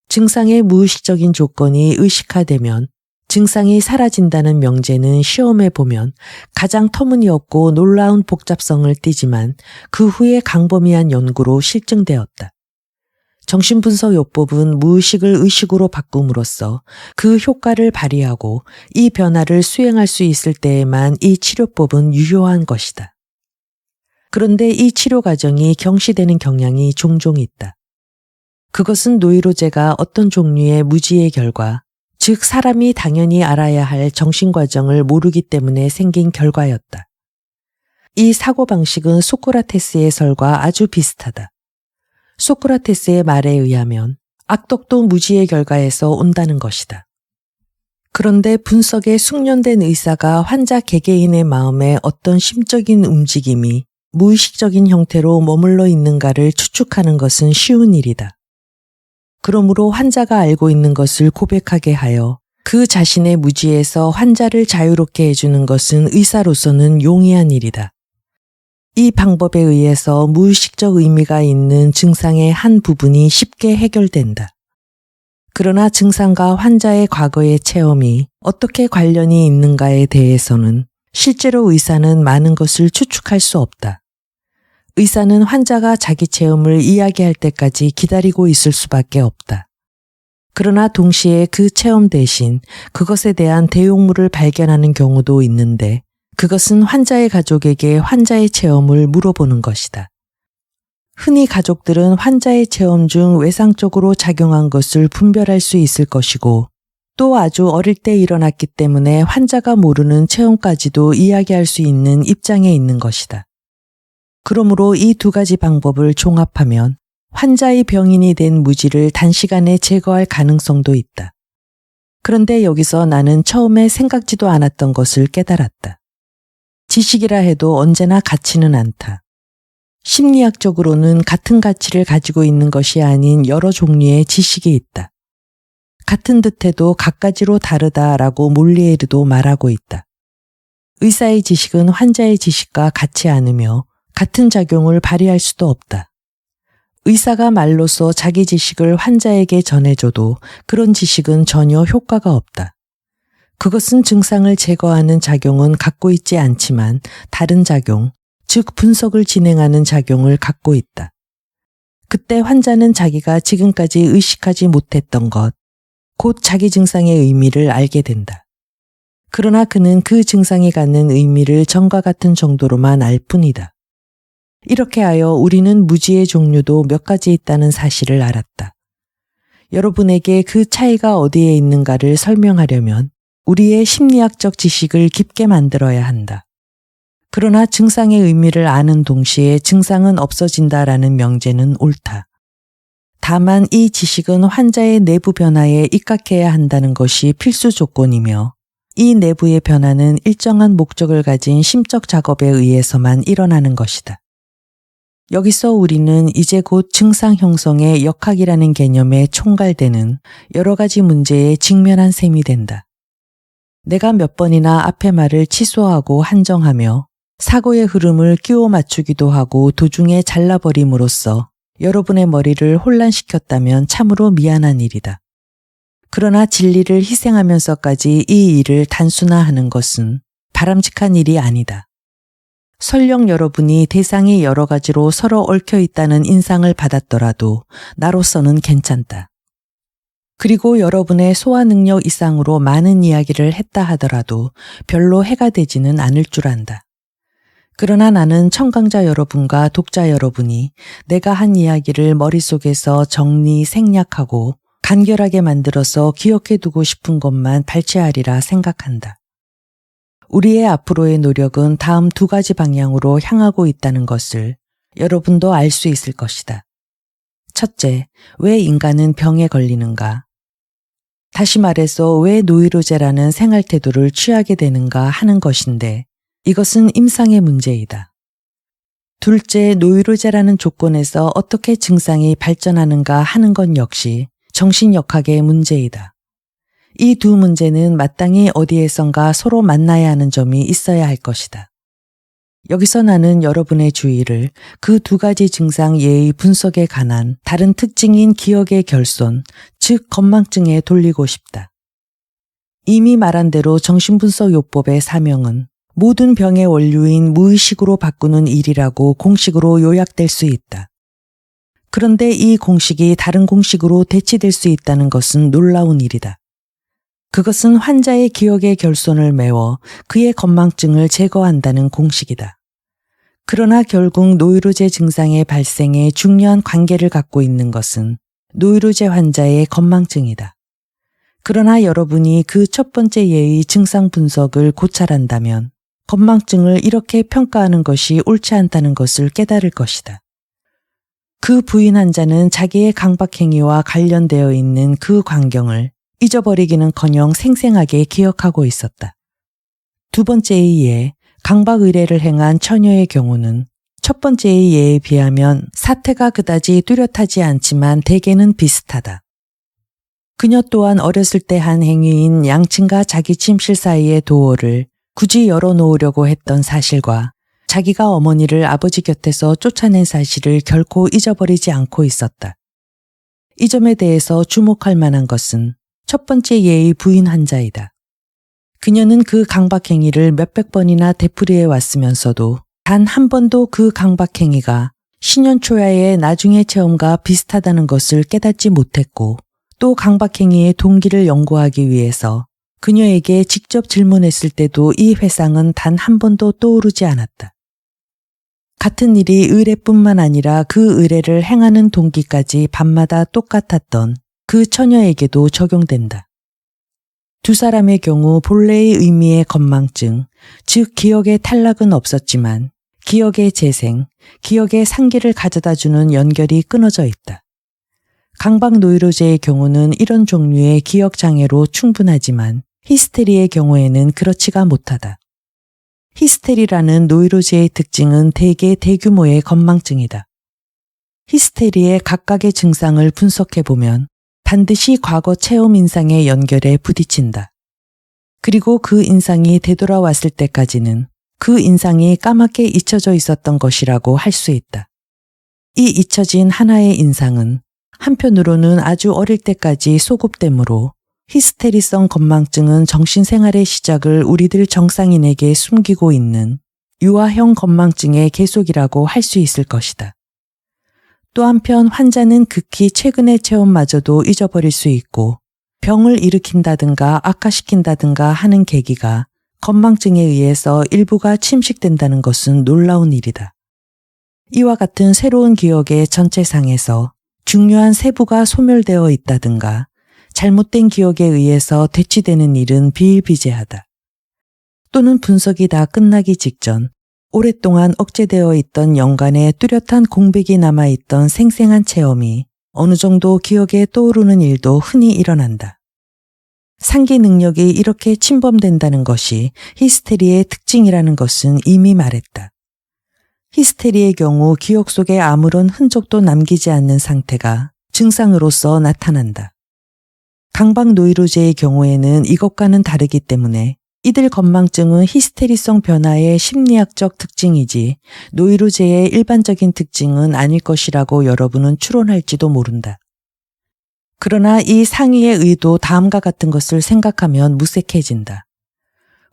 증상의 무의식적인 조건이 의식화되면 증상이 사라진다는 명제는 시험해 보면 가장 터무니없고 놀라운 복잡성을 띠지만 그 후에 강범위한 연구로 실증되었다. 정신분석요법은 무의식을 의식으로 바꿈으로써 그 효과를 발휘하고 이 변화를 수행할 수 있을 때에만 이 치료법은 유효한 것이다. 그런데 이 치료 과정이 경시되는 경향이 종종 있다. 그것은 노이로제가 어떤 종류의 무지의 결과, 즉 사람이 당연히 알아야 할 정신과정을 모르기 때문에 생긴 결과였다. 이 사고방식은 소크라테스의 설과 아주 비슷하다. 소크라테스의 말에 의하면 악덕도 무지의 결과에서 온다는 것이다. 그런데 분석에 숙련된 의사가 환자 개개인의 마음에 어떤 심적인 움직임이 무의식적인 형태로 머물러 있는가를 추측하는 것은 쉬운 일이다. 그러므로 환자가 알고 있는 것을 고백하게 하여 그 자신의 무지에서 환자를 자유롭게 해주는 것은 의사로서는 용이한 일이다. 이 방법에 의해서 무의식적 의미가 있는 증상의 한 부분이 쉽게 해결된다. 그러나 증상과 환자의 과거의 체험이 어떻게 관련이 있는가에 대해서는 실제로 의사는 많은 것을 추측할 수 없다. 의사는 환자가 자기 체험을 이야기할 때까지 기다리고 있을 수밖에 없다. 그러나 동시에 그 체험 대신 그것에 대한 대용물을 발견하는 경우도 있는데 그것은 환자의 가족에게 환자의 체험을 물어보는 것이다. 흔히 가족들은 환자의 체험 중 외상적으로 작용한 것을 분별할 수 있을 것이고 또 아주 어릴 때 일어났기 때문에 환자가 모르는 체험까지도 이야기할 수 있는 입장에 있는 것이다. 그러므로 이 두 가지 방법을 종합하면 환자의 병인이 된 무지를 단시간에 제거할 가능성도 있다. 그런데 여기서 나는 처음에 생각지도 않았던 것을 깨달았다. 지식이라 해도 언제나 같지는 않다. 심리학적으로는 같은 가치를 가지고 있는 것이 아닌 여러 종류의 지식이 있다. 같은 듯해도 갖가지로 다르다라고 몰리에르도 말하고 있다. 의사의 지식은 환자의 지식과 같지 않으며 같은 작용을 발휘할 수도 없다. 의사가 말로써 자기 지식을 환자에게 전해줘도 그런 지식은 전혀 효과가 없다. 그것은 증상을 제거하는 작용은 갖고 있지 않지만 다른 작용, 즉 분석을 진행하는 작용을 갖고 있다. 그때 환자는 자기가 지금까지 의식하지 못했던 것, 곧 자기 증상의 의미를 알게 된다. 그러나 그는 그 증상이 갖는 의미를 전과 같은 정도로만 알 뿐이다. 이렇게 하여 우리는 무지의 종류도 몇 가지 있다는 사실을 알았다. 여러분에게 그 차이가 어디에 있는가를 설명하려면 우리의 심리학적 지식을 깊게 만들어야 한다. 그러나 증상의 의미를 아는 동시에 증상은 없어진다라는 명제는 옳다. 다만 이 지식은 환자의 내부 변화에 입각해야 한다는 것이 필수 조건이며 이 내부의 변화는 일정한 목적을 가진 심적 작업에 의해서만 일어나는 것이다. 여기서 우리는 이제 곧 증상 형성의 역학이라는 개념에 총괄되는 여러 가지 문제에 직면한 셈이 된다. 내가 몇 번이나 앞의 말을 취소하고 한정하며 사고의 흐름을 끼워 맞추기도 하고 도중에 잘라버림으로써 여러분의 머리를 혼란시켰다면 참으로 미안한 일이다. 그러나 진리를 희생하면서까지 이 일을 단순화하는 것은 바람직한 일이 아니다. 설령 여러분이 대상이 여러 가지로 서로 얽혀 있다는 인상을 받았더라도 나로서는 괜찮다. 그리고 여러분의 소화 능력 이상으로 많은 이야기를 했다 하더라도 별로 해가 되지는 않을 줄 안다. 그러나 나는 청강자 여러분과 독자 여러분이 내가 한 이야기를 머릿속에서 정리, 생략하고 간결하게 만들어서 기억해 두고 싶은 것만 발췌하리라 생각한다. 우리의 앞으로의 노력은 다음 두 가지 방향으로 향하고 있다는 것을 여러분도 알 수 있을 것이다. 첫째, 왜 인간은 병에 걸리는가? 다시 말해서 왜 노이로제라는 생활 태도를 취하게 되는가 하는 것인데 이것은 임상의 문제이다. 둘째, 노이로제라는 조건에서 어떻게 증상이 발전하는가 하는 것 역시 정신역학의 문제이다. 이 두 문제는 마땅히 어디에선가 서로 만나야 하는 점이 있어야 할 것이다. 여기서 나는 여러분의 주의를 그 두 가지 증상 예의 분석에 관한 다른 특징인 기억의 결손, 즉 건망증에 돌리고 싶다. 이미 말한 대로 정신분석요법의 사명은 모든 병의 원료인 무의식으로 바꾸는 일이라고 공식으로 요약될 수 있다. 그런데 이 공식이 다른 공식으로 대치될 수 있다는 것은 놀라운 일이다. 그것은 환자의 기억의 결손을 메워 그의 건망증을 제거한다는 공식이다. 그러나 결국 노이로제 증상의 발생에 중요한 관계를 갖고 있는 것은 노이로제 환자의 건망증이다. 그러나 여러분이 그 첫 번째 예의 증상 분석을 고찰한다면 건망증을 이렇게 평가하는 것이 옳지 않다는 것을 깨달을 것이다. 그 부인 환자는 자기의 강박행위와 관련되어 있는 그 광경을 잊어버리기는커녕 생생하게 기억하고 있었다. 두 번째의 예, 강박 의례를 행한 처녀의 경우는 첫 번째의 예에 비하면 사태가 그다지 뚜렷하지 않지만 대개는 비슷하다. 그녀 또한 어렸을 때 한 행위인 양친과 자기 침실 사이의 도어를 굳이 열어놓으려고 했던 사실과 자기가 어머니를 아버지 곁에서 쫓아낸 사실을 결코 잊어버리지 않고 있었다. 이 점에 대해서 주목할 만한 것은 첫 번째 예의 부인 환자이다. 그녀는 그 강박행위를 몇백 번이나 되풀이해 왔으면서도 단 한 번도 그 강박행위가 신현초야의 나중의 체험과 비슷하다는 것을 깨닫지 못했고 또 강박행위의 동기를 연구하기 위해서 그녀에게 직접 질문했을 때도 이 회상은 단 한 번도 떠오르지 않았다. 같은 일이 의례뿐만 아니라 그 의례를 행하는 동기까지 밤마다 똑같았던 그 처녀에게도 적용된다. 두 사람의 경우 본래의 의미의 건망증, 즉 기억의 탈락은 없었지만 기억의 재생, 기억의 상기를 가져다주는 연결이 끊어져 있다. 강박 노이로제의 경우는 이런 종류의 기억 장애로 충분하지만 히스테리의 경우에는 그렇지가 못하다. 히스테리라는 노이로제의 특징은 대개 대규모의 건망증이다. 히스테리의 각각의 증상을 분석해보면 반드시 과거 체험 인상의 연결에 부딪힌다. 그리고 그 인상이 되돌아왔을 때까지는 그 인상이 까맣게 잊혀져 있었던 것이라고 할 수 있다. 이 잊혀진 하나의 인상은 한편으로는 아주 어릴 때까지 소급되므로 히스테리성 건망증은 정신생활의 시작을 우리들 정상인에게 숨기고 있는 유아형 건망증의 계속이라고 할 수 있을 것이다. 또 한편 환자는 극히 최근의 체험마저도 잊어버릴 수 있고 병을 일으킨다든가 악화시킨다든가 하는 계기가 건망증에 의해서 일부가 침식된다는 것은 놀라운 일이다. 이와 같은 새로운 기억의 전체상에서 중요한 세부가 소멸되어 있다든가 잘못된 기억에 의해서 대치되는 일은 비일비재하다. 또는 분석이 다 끝나기 직전 오랫동안 억제되어 있던 연간에 뚜렷한 공백이 남아있던 생생한 체험이 어느 정도 기억에 떠오르는 일도 흔히 일어난다. 상기 능력이 이렇게 침범된다는 것이 히스테리의 특징이라는 것은 이미 말했다. 히스테리의 경우 기억 속에 아무런 흔적도 남기지 않는 상태가 증상으로서 나타난다. 강박 노이로제의 경우에는 이것과는 다르기 때문에 이들 건망증은 히스테리성 변화의 심리학적 특징이지 노이로제의 일반적인 특징은 아닐 것이라고 여러분은 추론할지도 모른다. 그러나 이 상위의 의도 다음과 같은 것을 생각하면 무색해진다.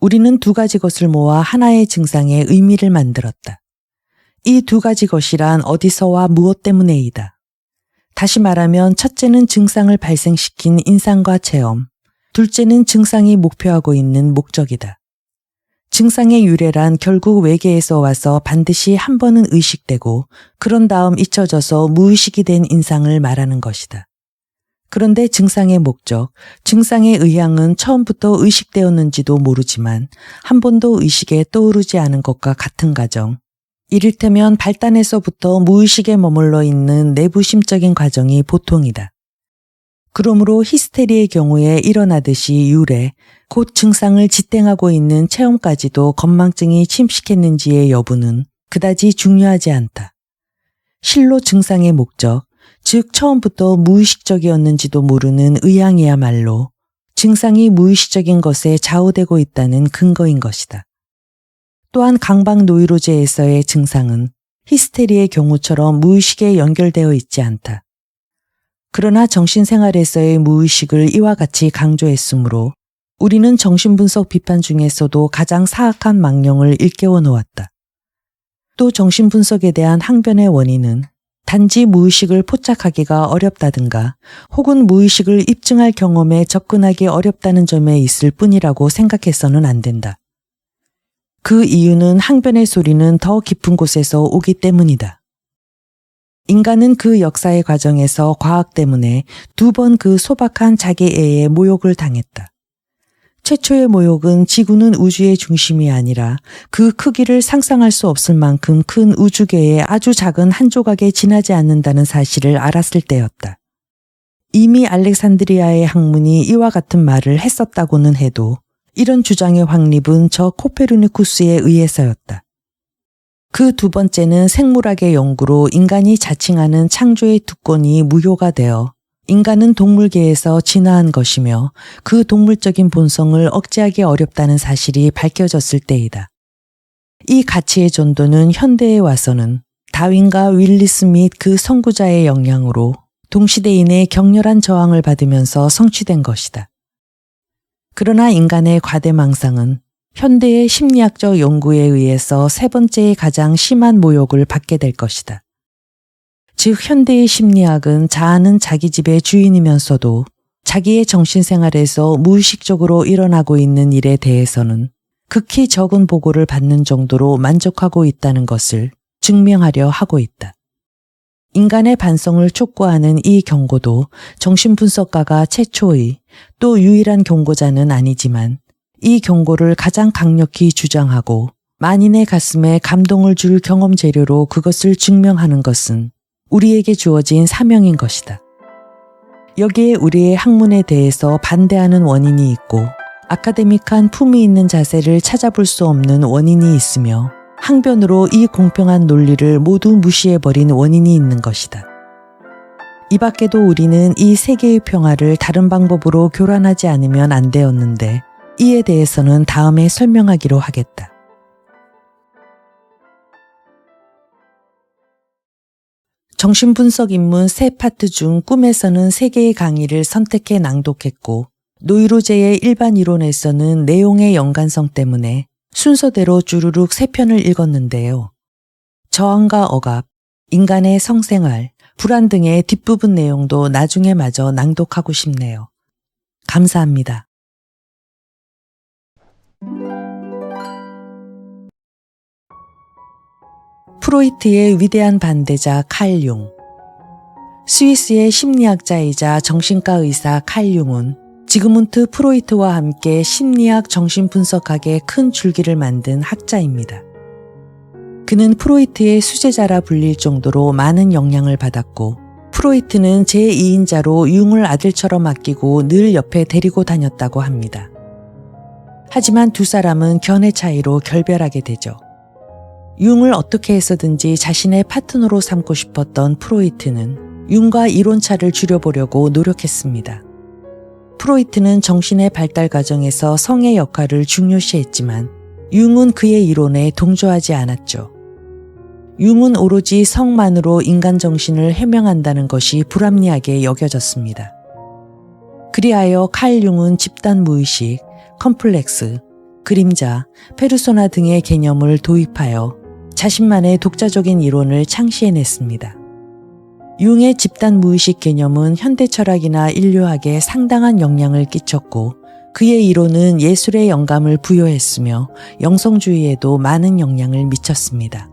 우리는 두 가지 것을 모아 하나의 증상의 의미를 만들었다. 이 두 가지 것이란 어디서와 무엇 때문에이다. 다시 말하면 첫째는 증상을 발생시킨 인상과 체험, 둘째는 증상이 목표하고 있는 목적이다. 증상의 유래란 결국 외계에서 와서 반드시 한 번은 의식되고 그런 다음 잊혀져서 무의식이 된 인상을 말하는 것이다. 그런데 증상의 목적, 증상의 의향은 처음부터 의식되었는지도 모르지만 한 번도 의식에 떠오르지 않은 것과 같은 가정, 이를테면 발단에서부터 무의식에 머물러 있는 내부 심적인 과정이 보통이다. 그러므로 히스테리의 경우에 일어나듯이 유래, 곧 증상을 지탱하고 있는 체험까지도 건망증이 침식했는지의 여부는 그다지 중요하지 않다. 실로 증상의 목적, 즉 처음부터 무의식적이었는지도 모르는 의향이야말로 증상이 무의식적인 것에 좌우되고 있다는 근거인 것이다. 또한 강박 노이로제에서의 증상은 히스테리의 경우처럼 무의식에 연결되어 있지 않다. 그러나 정신생활에서의 무의식을 이와 같이 강조했으므로 우리는 정신분석 비판 중에서도 가장 사악한 망령을 일깨워 놓았다. 또 정신분석에 대한 항변의 원인은 단지 무의식을 포착하기가 어렵다든가 혹은 무의식을 입증할 경험에 접근하기 어렵다는 점에 있을 뿐이라고 생각해서는 안 된다. 그 이유는 항변의 소리는 더 깊은 곳에서 오기 때문이다. 인간은 그 역사의 과정에서 과학 때문에 2번 그 소박한 자기애의 모욕을 당했다. 최초의 모욕은 지구는 우주의 중심이 아니라 그 크기를 상상할 수 없을 만큼 큰 우주계의 아주 작은 한 조각에 지나지 않는다는 사실을 알았을 때였다. 이미 알렉산드리아의 학문이 이와 같은 말을 했었다고는 해도 이런 주장의 확립은 저 코페르니쿠스에 의해서였다. 그 2번째는 생물학의 연구로 인간이 자칭하는 창조의 특권이 무효가 되어 인간은 동물계에서 진화한 것이며 그 동물적인 본성을 억제하기 어렵다는 사실이 밝혀졌을 때이다. 이 가치의 전도는 현대에 와서는 다윈과 윌리스 및 그 선구자의 영향으로 동시대인의 격렬한 저항을 받으면서 성취된 것이다. 그러나 인간의 과대망상은 현대의 심리학적 연구에 의해서 3번째의 가장 심한 모욕을 받게 될 것이다. 즉 현대의 심리학은 자아는 자기 집의 주인이면서도 자기의 정신생활에서 무의식적으로 일어나고 있는 일에 대해서는 극히 적은 보고를 받는 정도로 만족하고 있다는 것을 증명하려 하고 있다. 인간의 반성을 촉구하는 이 경고도 정신분석가가 최초의 또 유일한 경고자는 아니지만 이 경고를 가장 강력히 주장하고 만인의 가슴에 감동을 줄 경험 재료로 그것을 증명하는 것은 우리에게 주어진 사명인 것이다. 여기에 우리의 학문에 대해서 반대하는 원인이 있고 아카데믹한 품위 있는 자세를 찾아볼 수 없는 원인이 있으며 항변으로 이 공평한 논리를 모두 무시해버린 원인이 있는 것이다. 이 밖에도 우리는 이 세계의 평화를 다른 방법으로 교란하지 않으면 안 되었는데 이에 대해서는 다음에 설명하기로 하겠다. 정신분석 입문 3파트 중 꿈에서는 3개의 강의를 선택해 낭독했고 노이로제의 일반 이론에서는 내용의 연관성 때문에 순서대로 주르륵 3편을 읽었는데요. 저항과 억압, 인간의 성생활, 불안 등의 뒷부분 내용도 나중에 마저 낭독하고 싶네요. 감사합니다. 프로이트의 위대한 반대자 칼 융. 스위스의 심리학자이자 정신과 의사 칼 융은 지그문트 프로이트와 함께 심리학 정신분석학의 큰 줄기를 만든 학자입니다. 그는 프로이트의 수제자라 불릴 정도로 많은 영향을 받았고 프로이트는 제2인자로 융을 아들처럼 아끼고 늘 옆에 데리고 다녔다고 합니다. 하지만 2사람은 견해 차이로 결별하게 되죠. 융을 어떻게 해서든지 자신의 파트너로 삼고 싶었던 프로이트는 융과 이론차를 줄여보려고 노력했습니다. 프로이트는 정신의 발달 과정에서 성의 역할을 중요시했지만 융은 그의 이론에 동조하지 않았죠. 융은 오로지 성만으로 인간 정신을 해명한다는 것이 불합리하게 여겨졌습니다. 그리하여 칼 융은 집단 무의식, 컴플렉스, 그림자, 페르소나 등의 개념을 도입하여 자신만의 독자적인 이론을 창시해냈습니다. 융의 집단 무의식 개념은 현대 철학이나 인류학에 상당한 영향을 끼쳤고 그의 이론은 예술의 영감을 부여했으며 영성주의에도 많은 영향을 미쳤습니다.